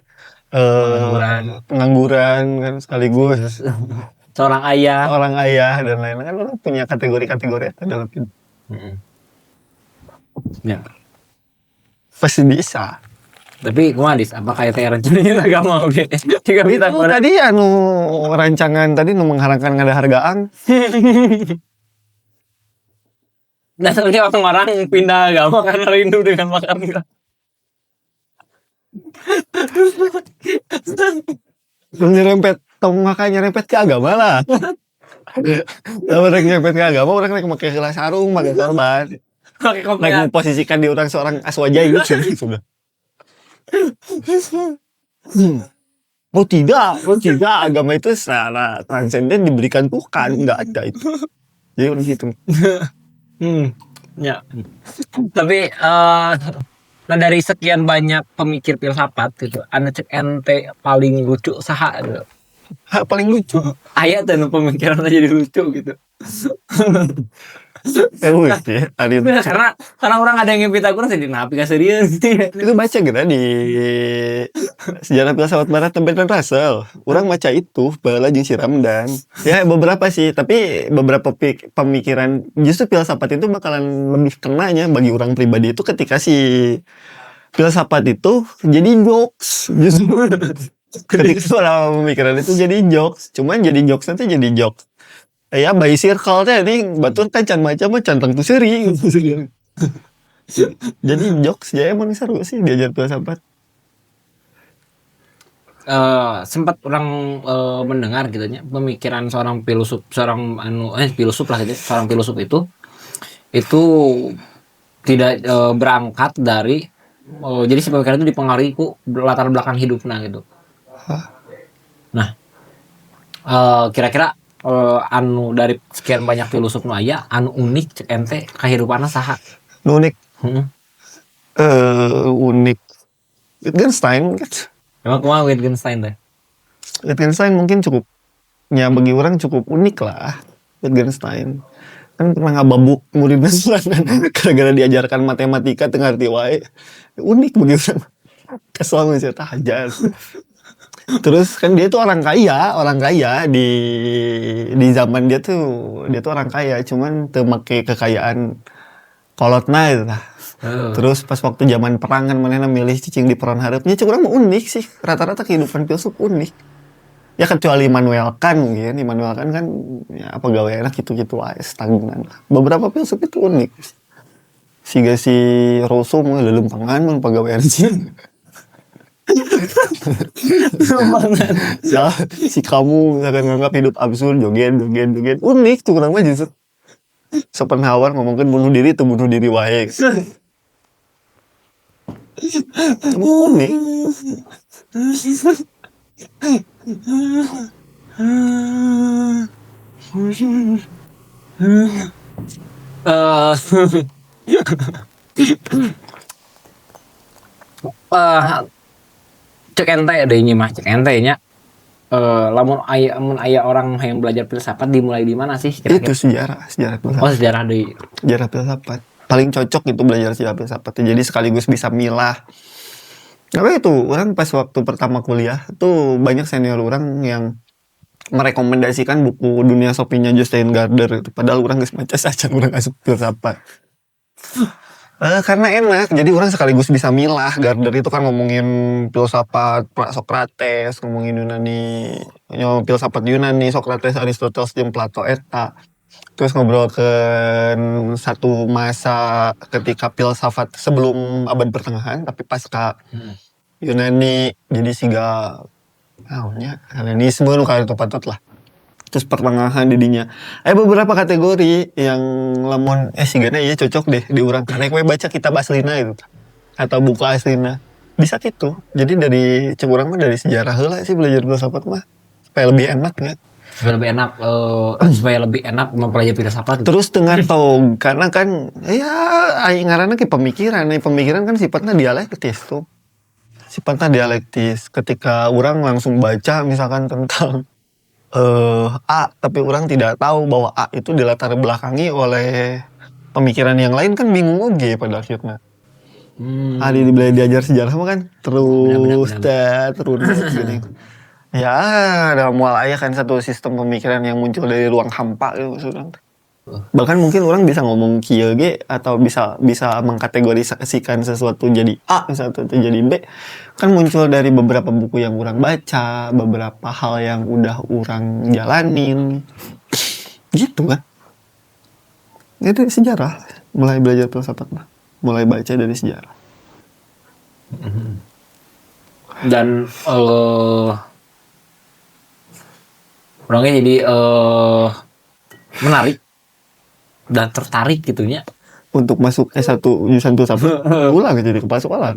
pengangguran kan sekaligus
Seorang ayah
dan lain-lain kan orang punya kategori-kategori dalam hidup.
Ya.
Pasti bisa.
Tapi kumadis apa kayak teh rencananya agama oke. Jika
Itu tadi rancangan tadi mengharapkan ada hargaan.
Dasarnya orang pindah agama karena rindu dengan makan kita.
Nyerempet tong makanya nyerempet ke agama lah. Orang nyerempet ke agama orang naik pakai gelas sarung, pakai sorban.
Pakai kopi.
Naik memposisikan di orang seorang aswaja itu sudah. Oh tidak agama itu secara transenden diberikan Tuhan, enggak ada itu. Jadi orang gitu.
Ya. Tapi nah dari sekian banyak pemikir filsafat gitu, anu cek ente paling lucu saha gitu.
Paling lucu.
Aya teh nu pemikiran jadi lucu gitu. Karena orang ada yang Pitagoras jadi napi ka serius.
Itu baca gitu di Sejarah Filsafat Barat Bertrand Russell. Orang baca itu bala jeung si Ramdan. Ya beberapa sih, tapi beberapa pemikiran justru filsafat itu bakalan lebih kenanya bagi orang pribadi itu ketika si filsafat itu jadi jokes justru. Ketika soal pemikiran itu jadi jokes, cuman jadi jokes nanti jadi jokes. Ya by circle teh ini batur kan can macam can tuh seri. Jadi jokes ya emang seru sih diajar filsafat.
Sempat orang mendengar gitu nya pemikiran seorang filsuf filsuf lah gitu. Seorang filsuf itu tidak berangkat dari jadi si pemikiran itu dipengaruhi ku latar belakang hidupnya gitu. Nah, kira-kira anu dari sekian banyak filsuf nu aya anu unik cek ente kahirupanna saha?
Unik. Unik. Wittgenstein.
Emang kumaha Wittgenstein teh?
Wittgenstein mungkin bagi orang cukup unik lah. Wittgenstein kan pernah ngababuk muridnya sorangan gara-gara diajarkan matematika teu ngarti wae. Unik bagi orang. Kesel sih hajar. Terus kan dia tuh orang kaya di zaman dia tuh orang kaya, cuman teu make kekayaan kolotna itu lah. Terus pas waktu zaman perang kan manehna milih cicing di peron hareupnya cek urang unik sih, rata-rata kehidupan filsuf unik. Ya kecuali Immanuel Kant mungkin, Immanuel Kant kan ya apa gawe enak gitu-gitu wae stagnan. Beberapa filsuf itu unik. Siga si Rousseau mah leulempangan mun pagawean sih. Ya, si kamu misalkan nganggap hidup absurd, joget. Unik tuh kurang mah justru. Schopenhauer ngomongin bunuh diri tuh bunuh diri wae. Unik.
cek ente deh ini mah cek ente nya. Lamun aya orang yang belajar filsafat dimulai di mana sih kira-kira?
Itu sejarah filsafat.
Oh, sejarah deui.
Sejarah filsafat. Paling cocok itu belajar sejarah filsafat. Jadi sekaligus bisa milah. Karena itu orang pas waktu pertama kuliah tuh banyak senior orang yang merekomendasikan buku Dunia Sopinya Jostein Gardner itu. Padahal orang geus maca saja orang asup filsafat. Karena enak, jadi orang sekaligus bisa milah. Gardner itu kan ngomongin filsafat Sokrates, ngomongin Yunani, filsafat Yunani, Sokrates, Aristoteles, jeung Plato eta. Terus ngobrol ke satu masa ketika filsafat sebelum abad pertengahan, tapi pasca Yunani, jadi siga Helenisme nu kaya patut lah. Terus pertengahan didinya. Beberapa kategori yang lamun sigana ieu cocok deh di urang. Karena we baca kitab aslina itu atau buku aslina. Bisa gitu. Jadi dari cek urang mah dari sejarah heula sih belajar filsafat mah supaya lebih enak ya.
Supaya lebih enak mempelajari filsafat.
Terus dengan tahu karena kan aing ngaranna ke pemikiran kan sifatnya dialektis tuh. Sifatnya dialektis. Ketika orang langsung baca misalkan tentang A, tapi orang tidak tahu bahwa A itu dilatar belakangi oleh pemikiran yang lain kan bingung oge pada akhirnya. Diajar sejarah mah kan terus gini. Ya, ada mual aya kan satu sistem pemikiran yang muncul dari ruang hampa gitu maksudnya. Bahkan mungkin orang bisa ngomong kieu ge atau bisa mengkategorisasikan sesuatu jadi A, sesuatu jadi B. Kan muncul dari beberapa buku yang orang baca, beberapa hal yang udah orang jalanin. Gitu kan. Itu sejarah, mulai belajar filsafat mah. Mulai baca dari sejarah.
Dan orangnya jadi menarik dan tertarik gitunya
untuk masuk S1 jurusan filsafat. Ulah jadi kepasuk lah.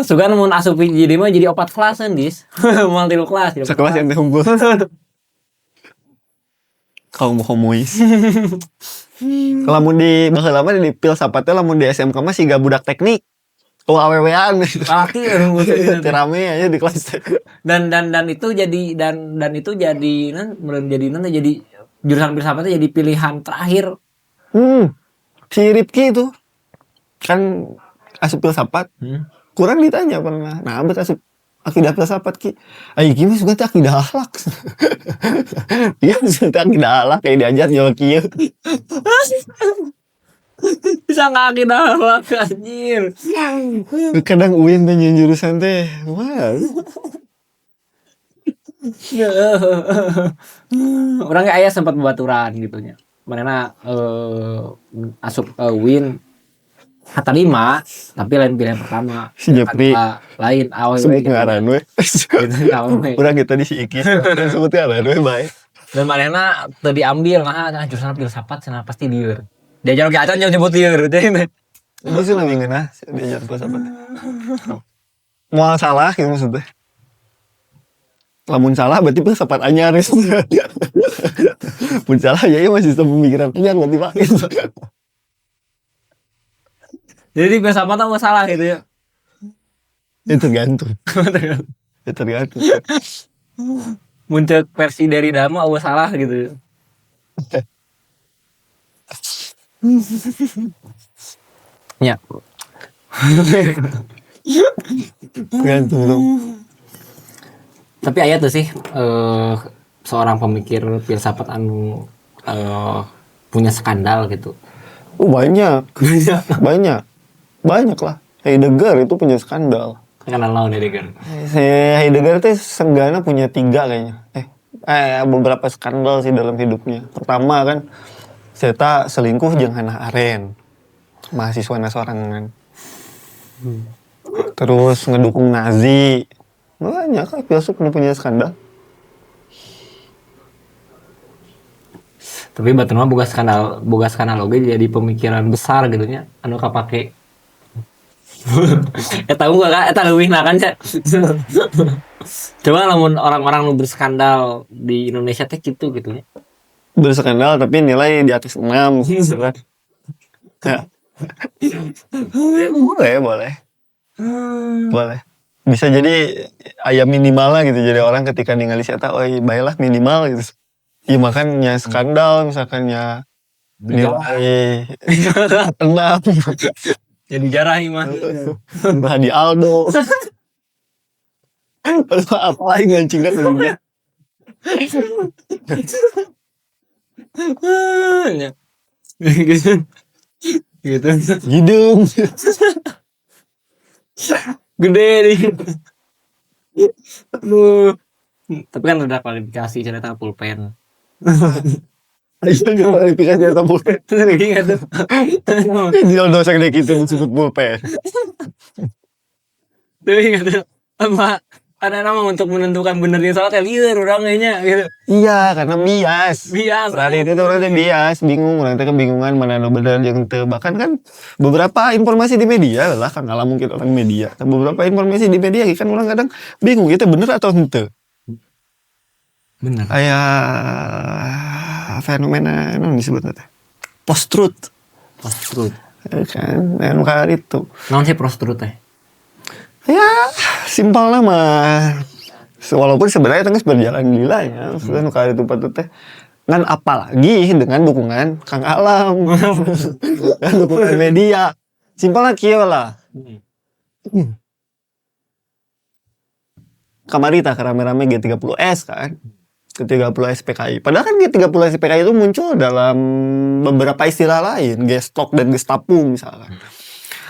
Sugan mun asup jadi mah jadi 4 kelasan dis. Moal 3 kelas.
Sekelas yang unggul. Kaum homois. Lamun di baheula mah di filsafat teh lamun di SMK mah siga budak teknik. Awewean.
Laki
rame aja di kelas.
Dan itu jadi jadi jurusan filsafat jadi pilihan terakhir.
Si Ripki itu kan asup filsafat. Kurang ditanya pernah. Nah, abet asup akidah filsafat ki. Ayo gimana suka teh akidah akhlak. Iya suka akidah akhlak kayak diajar nyawa kieu.
Bisa nggak akidah akhlak anjir.
Kadang UIN teh jurusan teh. Wah.
Orangnya aya sempat babaturan gitunya. Manehna asup UIN Hatta 5, tapi lain pilihan pertama.
Si Jepri
lain awal
sebut ngaran we. Urang kita di si Iki sebut ngaran we bae.
Dan manehna teu diambil jurusan filsafat cenah pasti lieur. Diajar ke acan yang nyebut lieur teh.
Ini sih lebih ngena diajar filsafat. Moal salah gitu maksudnya. Lamun salah berarti filsafat anyar. Mun salah ya masih sistem pemikiran anyar berarti Pak.
Jadi filsafat apa salah gitu ya?
Itu tergantung.
Muncul versi dari Dama apa salah gitu. Ya.
Tergantung dong.
Tapi aya tuh sih seorang pemikir filsafat anu punya skandal gitu. Banyak lah. Heidegger itu punya skandal.
Kenal naon Heidegger? Heidegger itu senggana punya 3 kayaknya. Beberapa skandal sih dalam hidupnya. Pertama kan Seta selingkuh jeung Hannah Arendt. Mahasiswana sorangan. Terus ngedukung Nazi. Banyak kan filsuf yang punya skandal.
Tapi batur mah boga skandal oge jadi pemikiran besar gitu nya anu kapake. Tahu enggak Kak? Eta leuwihna kan Cak. Coba lamun orang-orang nu berskandal di Indonesia teh gitu nya.
Berskandal tapi nilai di atas 6 gitu kan. Ya. Boleh. Boleh. Bisa jadi aya minimal lah gitu. Jadi orang ketika ningali si eta, baiklah minimal gitu. Ya makanya skandal misalkannya nilai 6
Jadi jarah mah.
entah di Aldo. Aduh, apa lagi ngancingnya kemudian.
Gitu. Gitu.
Hidung.
Gede nih. Aduh. Tapi kan udah kualifikasi cerita pulpen.
Ayo kualifikasi atau pulpen.
Ingat tuh.
Dia dosa kayak gitu disebut pulpen.
Tuh ingat tuh. Apa? Ada nama untuk menentukan benernya soalnya liar orang kayaknya gitu.
Iya, karena bias.
Bias.
Berarti itu orang teh bias, bingung, orang teh kebingungan mana nu bener jeung teu. Bahkan kan beberapa informasi di media lah kan mungkin orang media. Beberapa informasi di media kan orang kadang bingung itu bener atau henteu.
Bener.
Aya fenomena naon disebutna teh? Post truth.
Post-truth.
Kan, anu kali itu.
Naon sih post-truth teh?
Ya, simpelnya mah walaupun sebenarnya tengah berjalan lila ya, kan kali itu patut teh ngan apalagi dengan dukungan Kang Alam dan dukungan media. Simpelnya kieu lah. Kamari tah rame-rame G30S kan. G30S PKI. Padahal kan G30S PKI itu muncul dalam beberapa istilah lain, Gestok dan Gestapu misalkan.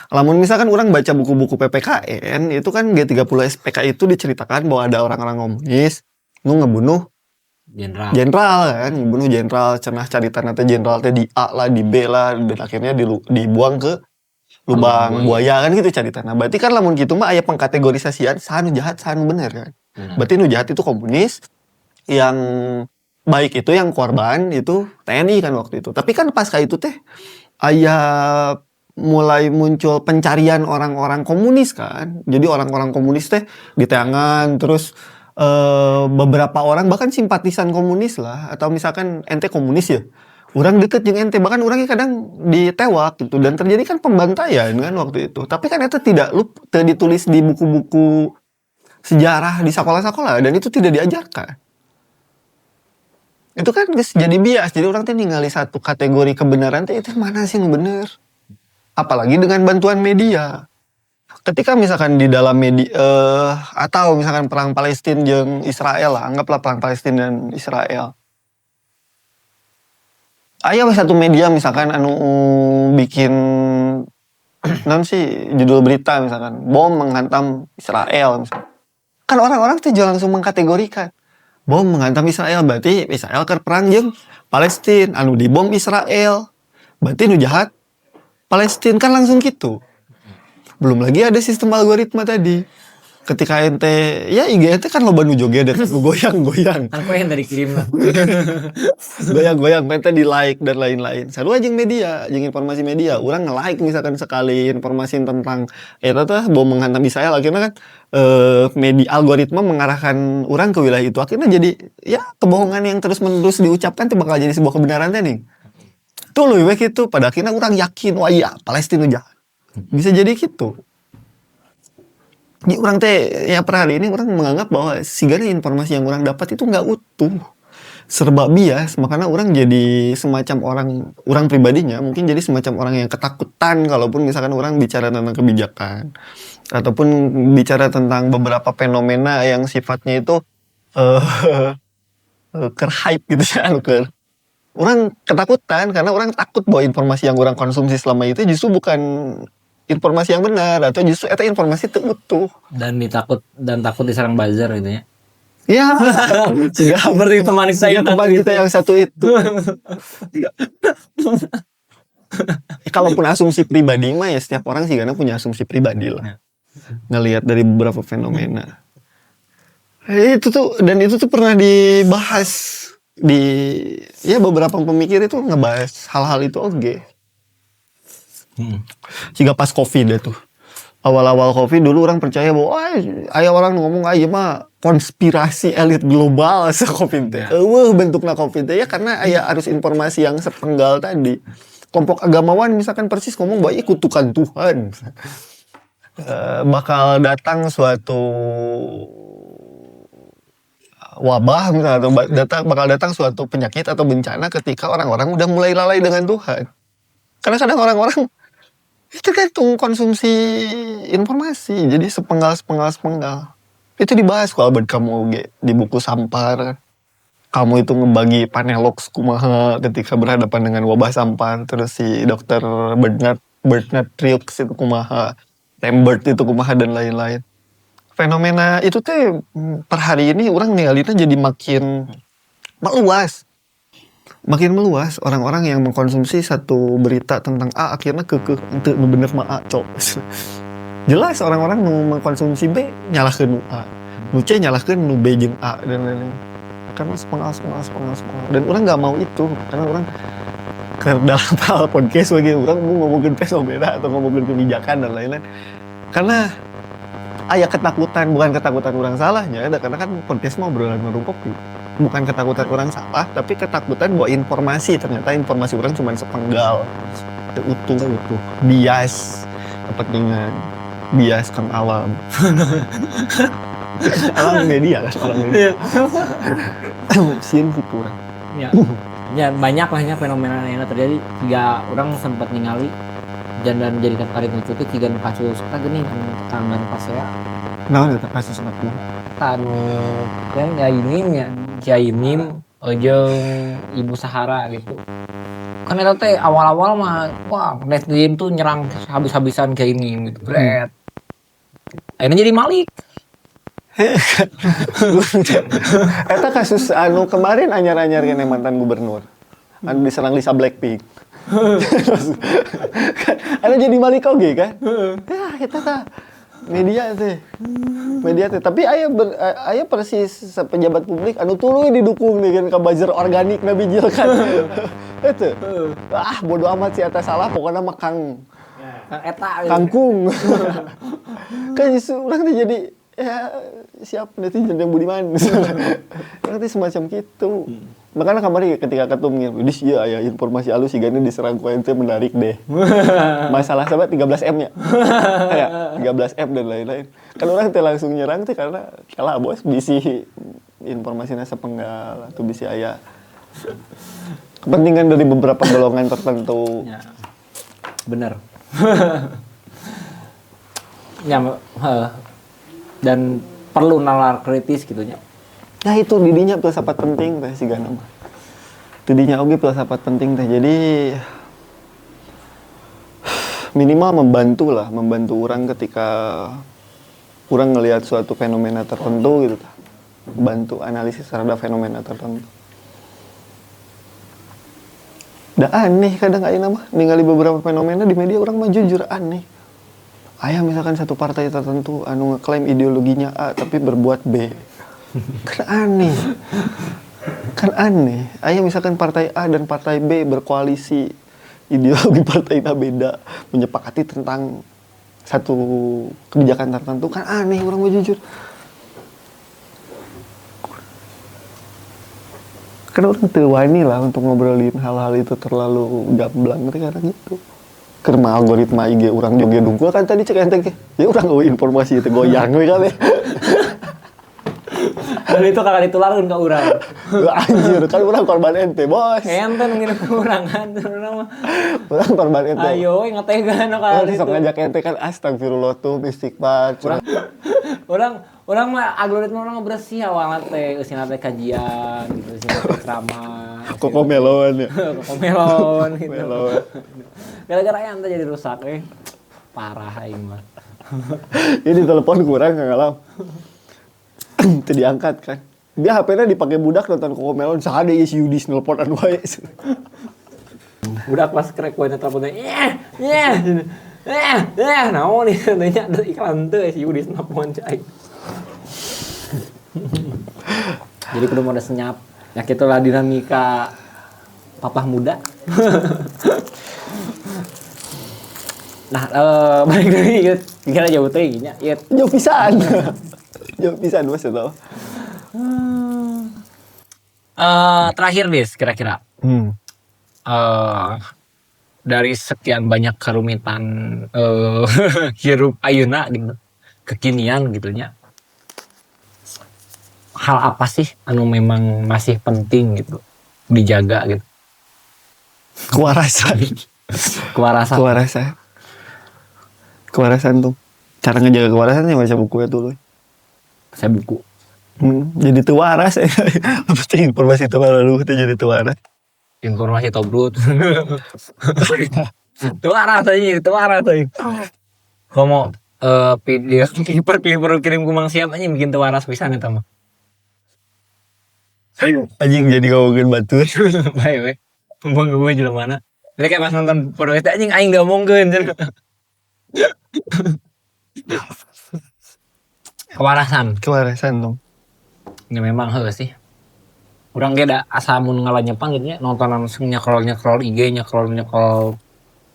Lamun misalkan orang baca buku-buku PPKN, itu kan G30 SPK itu diceritakan bahwa ada orang-orang komunis nu ngebunuh jenderal kan, ngebunuh jenderal, cenah caritan teh jenderal teh di A lah, di B lah, dan akhirnya dibuang ke lubang buaya kan gitu caritan. Nah, berarti kan lamun gitu mah aya pengkategorisasian saha nu jahat, saha nu bener kan. Berarti nu jahat itu komunis, yang baik itu yang korban itu TNI kan waktu itu. Tapi kan pasca itu teh aya mulai muncul pencarian orang-orang komunis kan. Jadi orang-orang komunis teh diteangan terus beberapa orang bahkan simpatisan komunis lah atau misalkan ente komunis ya. Orang deket jeung ente bahkan orangnya kadang ditewak gitu dan terjadi kan pembantaian kan waktu itu. Tapi kan itu tidak ditulis di buku-buku sejarah di sekolah-sekolah dan itu tidak diajarkan. Itu kan jadi bias. Jadi orang teh ningali satu kategori kebenaran teh itu mana sih yang bener? Apalagi dengan bantuan media. Ketika misalkan di dalam media atau misalkan perang Palestina jeung Israel lah, anggaplah perang Palestina dan Israel. Aya satu media misalkan anu bikin non sih judul berita misalkan bom menghantam Israel misalkan. Kan orang-orang tuh langsung mengkategorikan bom menghantam Israel berarti Israel keur perang jeung Palestina, anu dibom Israel. Berarti nu jahat Palestina kan langsung gitu. Belum lagi ada sistem algoritma tadi. Ketika ente, ya IG ente kan loba nu joget dan goyang-goyang.
Kan yang dari kirim lah.
Goyang-goyang, ente di like dan lain-lain. Sarua jeung media, jeung informasi media. Urang nge-like misalkan sekali informasi tentang eta teh bom menghantam Israel akhirnya kan media algoritma mengarahkan orang ke wilayah itu. Akhirnya jadi ya kebohongan yang terus-menerus diucapkan itu bakal jadi sebuah kebenaran teh nih. Tuh loh gitu pada akhirnya orang yakin wah iya Palestina jahat bisa jadi gitu. Jadi orang teh ya per hari ini orang menganggap bahwa segala informasi yang orang dapat itu nggak utuh, serba bias. Makanya orang jadi semacam orang pribadinya mungkin jadi semacam orang yang ketakutan kalaupun misalkan orang bicara tentang kebijakan ataupun bicara tentang beberapa fenomena yang sifatnya itu hype gitu ya orang ketakutan karena orang takut bahwa informasi yang orang konsumsi selama itu justru bukan informasi yang benar atau justru itu informasi utuh
dan takut diserang buzzer gitu ya.
Ya,
seperti teman
kita yang satu itu. Kalaupun asumsi pribadi mah ya setiap orang sih karena punya asumsi pribadi lah. Ngelihat dari beberapa fenomena. Itu tuh pernah dibahas di ya beberapa pemikir itu ngebahas hal-hal itu oke. Jika pas Covid itu awal-awal Covid dulu orang percaya bahwa aya orang ngomong mah konspirasi elit global se Covid teh. Bentukna Covid teh ya karena aya arus informasi yang sepenggal tadi. kelompok agamawan misalkan persis ngomong bahwa kutukan Tuhan. Bakal datang suatu wabah misalnya, atau bakal datang suatu penyakit atau bencana ketika orang-orang udah mulai lalai dengan Tuhan. Karena kadang orang-orang tergantung konsumsi informasi, jadi sepenggal. Itu dibahas kalau kamu di buku Sampar. Kamu itu ngebagi Panelox kumaha ketika berhadapan dengan wabah Sampar. Terus si dokter Bernard Trieux itu kumaha, Lambert itu kumaha, dan lain-lain. Fenomena itu teh per hari ini orang ninggalinnya jadi makin meluas. Makin meluas, orang-orang yang mengkonsumsi satu berita tentang A akhirnya kekeh itu bener mah A, cok. Jelas orang-orang mengkonsumsi B nyalahkeun A, nu C nyalahkeun nu B jeung A dan lain-lain. Karena sepenggal. Dan orang nggak mau itu, karena orang dalam hal podcast lagi orang mau ngomongin fenomena atau ngomongin kebijakan dan lain-lain. Karena aya ketakutan, bukan ketakutan orang salahnya, karena kan podcast mau obrolan warung kopi. Bukan ketakutan orang salah, tapi ketakutan bahwa ternyata informasi orang cuma sepenggal, utuh, bias, kepentingan, bias kang alam. Alam media kan, alam media. Sieun gitu orang.
Ya banyak lahnya fenomena yang terjadi. Jika orang sempat ningali dan jadikan karir itu tiga kasus kita gini tangan pasea.
Nah, eta kasus apa?
Tanu kan Kiai Mim jeung Ibu Sahara gitu. Kan eta teh awal-awal mah wah netizen tuh nyerang habis-habisan Kiai Mim gitu. Bret. Akhirnya jadi Malik.
Eta kasus anu kemarin anyar-anyar kene mantan gubernur. Anu diserang Lisa Blackpink. Kan anu jadi Malik oge kan? Ya eta tah media teh. Tapi aya persis pejabat publik anu tuluy didukung dengan ka buzzer organik na bijil kan. Eta. Bodo amat si eta salah pokona mah Kang
Eta
Kangkung. Kan urang teh jadi ya siap netizen yang budiman. Nanti semacam gitu. Makanya kemarin ketika ketum dis ya aya informasi halus sigana diserang ku ente menarik deh. Masalah sahabat 13M nya. Ya, 13M dan lain-lain. Kan orang teh langsung nyerang teh karena kalah bos bisi informasinya sepenggal atau bisi aya kepentingan dari beberapa golongan tertentu.
Ya. Bener. Ya, dan perlu nalar kritis gitunya.
Nah itu didinya filsafat penting teh sigana mah. Didinya oge filsafat penting teh. Jadi minimal membantu orang ketika orang ngelihat suatu fenomena tertentu gitu tah. Bantu analisis terhadap fenomena tertentu. Da aneh kadang ayeuna mah ningali beberapa fenomena di media orang mah jujur aneh. Aya misalkan satu partai tertentu anu ngeklaim ideologinya A tapi berbuat B. Kan aneh. Aya misalkan partai A dan partai B berkoalisi, ideologi partainya beda, menyepakati tentang satu kebijakan tertentu, kan aneh orang mau jujur. Karena orang teu wani lah untuk ngobrolin hal-hal itu terlalu gamblang karena gitu. Karena algoritma IG orang joget dungkul kan tadi cek ente ya orang eueuh informasi itu goyang we kan.
Dan itu kakak ditularkeun ka urang.
Anjir kan orang korban ente bos.
Ente nu ngirim ka urang kan urang mah.
Orang korban ente.
Ayo ngategan ka
itu. Sok ngajak ente kan astagfirullah tuh istighfar.
Orang mah algoritma orang bersih awalnya teh usina teh kajian gitu usina teh ceramah.
Kokomelon ya.
Kokomelon gitu. Gara-gara aya teh jadi rusak parah aing mah.
Ini telepon kurang ngalam. Teu diangkat kan. Dia HP-nya dipakai budak nonton Kokomelon sahade ieu si Yudis nelponan wae.
Budak pas krek wae teleponnya. Naon ieu nya iklan teu si Yudis nelpon cai. Jadi kudu mode senyap. Ya kitulah dinamika papah muda. Nah, balik dari ieu. Gimana jauh teh nya?
Jauh pisan. Jauh pisan Mas tau.
Terakhir Dis kira-kira. dari sekian banyak kerumitan hirup ayeuna gitu, kekinian gitunya, hal apa sih anu memang masih penting gitu dijaga gitu?
Kewarasan tuh cara ngejaga kewarasan ya baca buku ya dulu.
Saya buku
Jadi tuh waras ya. Apa sih informasi itu lalu kita jadi tuh waras.
informasi tobrut itu arah tadi kamu video pilih kirim kumang siap aja bikin tuaras pisan eta mah
Anjing jadi ngomongin batu.
bae we ngomong gue jelema mana jadi kayak pas nonton podcast anjing aing gak ngomongkeun kewarasan
Dong.
ini memang heuh sih urang ge da asa mun ngalanyepan gitu nya nontonan nyekrol IG nyekrol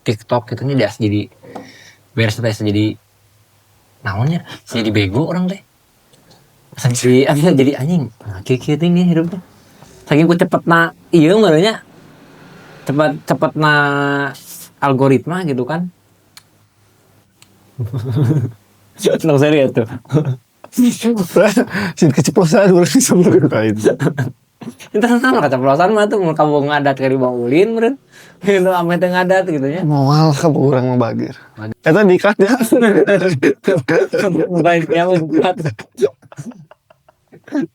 TikTok gitu nya das jadi beres teh jadi naonnya jadi bego orang teh jadi anjing kieu tinggi hidupnya saking ku cepetna ieu ngarannya cepetna algoritma gitu kan. Senang serius tuh.
Sin keceplosan urang sebelum kain.
Itu sama keceplosan mah tuh mun kamu ngadat ka di bawah ulin meureun. Itu ame teh ngadat gitu nya.
Moal ka urang mah bagir. Eta dikat ya.
Baik ya buat.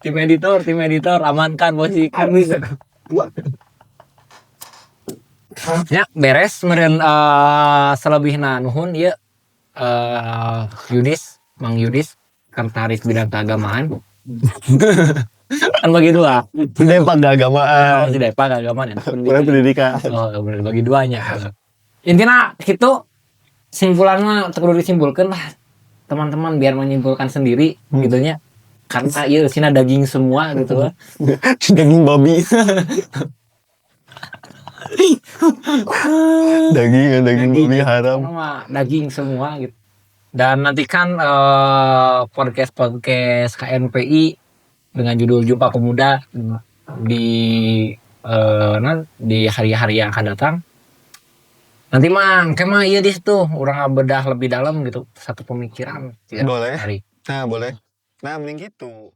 Tim editor amankan posisi kami. Ya beres meureun selebihna nuhun ieu Mang Yudis Sekretaris Bidang Keagamaan. Kan bagi dua.
Tidak keagamaan.
Tidak keagamaan ya.
Kurang pendidikan.
Oh, bener bagi duanya. Intinya gitu simpulannya kudu disimpulkan lah teman-teman biar menyimpulkan sendiri gitunya. Karena iya sina daging semua gitu lah.
Daging babi. daging babi haram.
Sama daging semua gitu. Dan nantikan podcast KNPI dengan judul Jumpa Pemuda di hari-hari yang akan datang. Nanti mang kemah iya di situ orang bedah lebih dalam gitu satu pemikiran.
Boleh.
Hari.
Nah boleh. Nah mending gitu.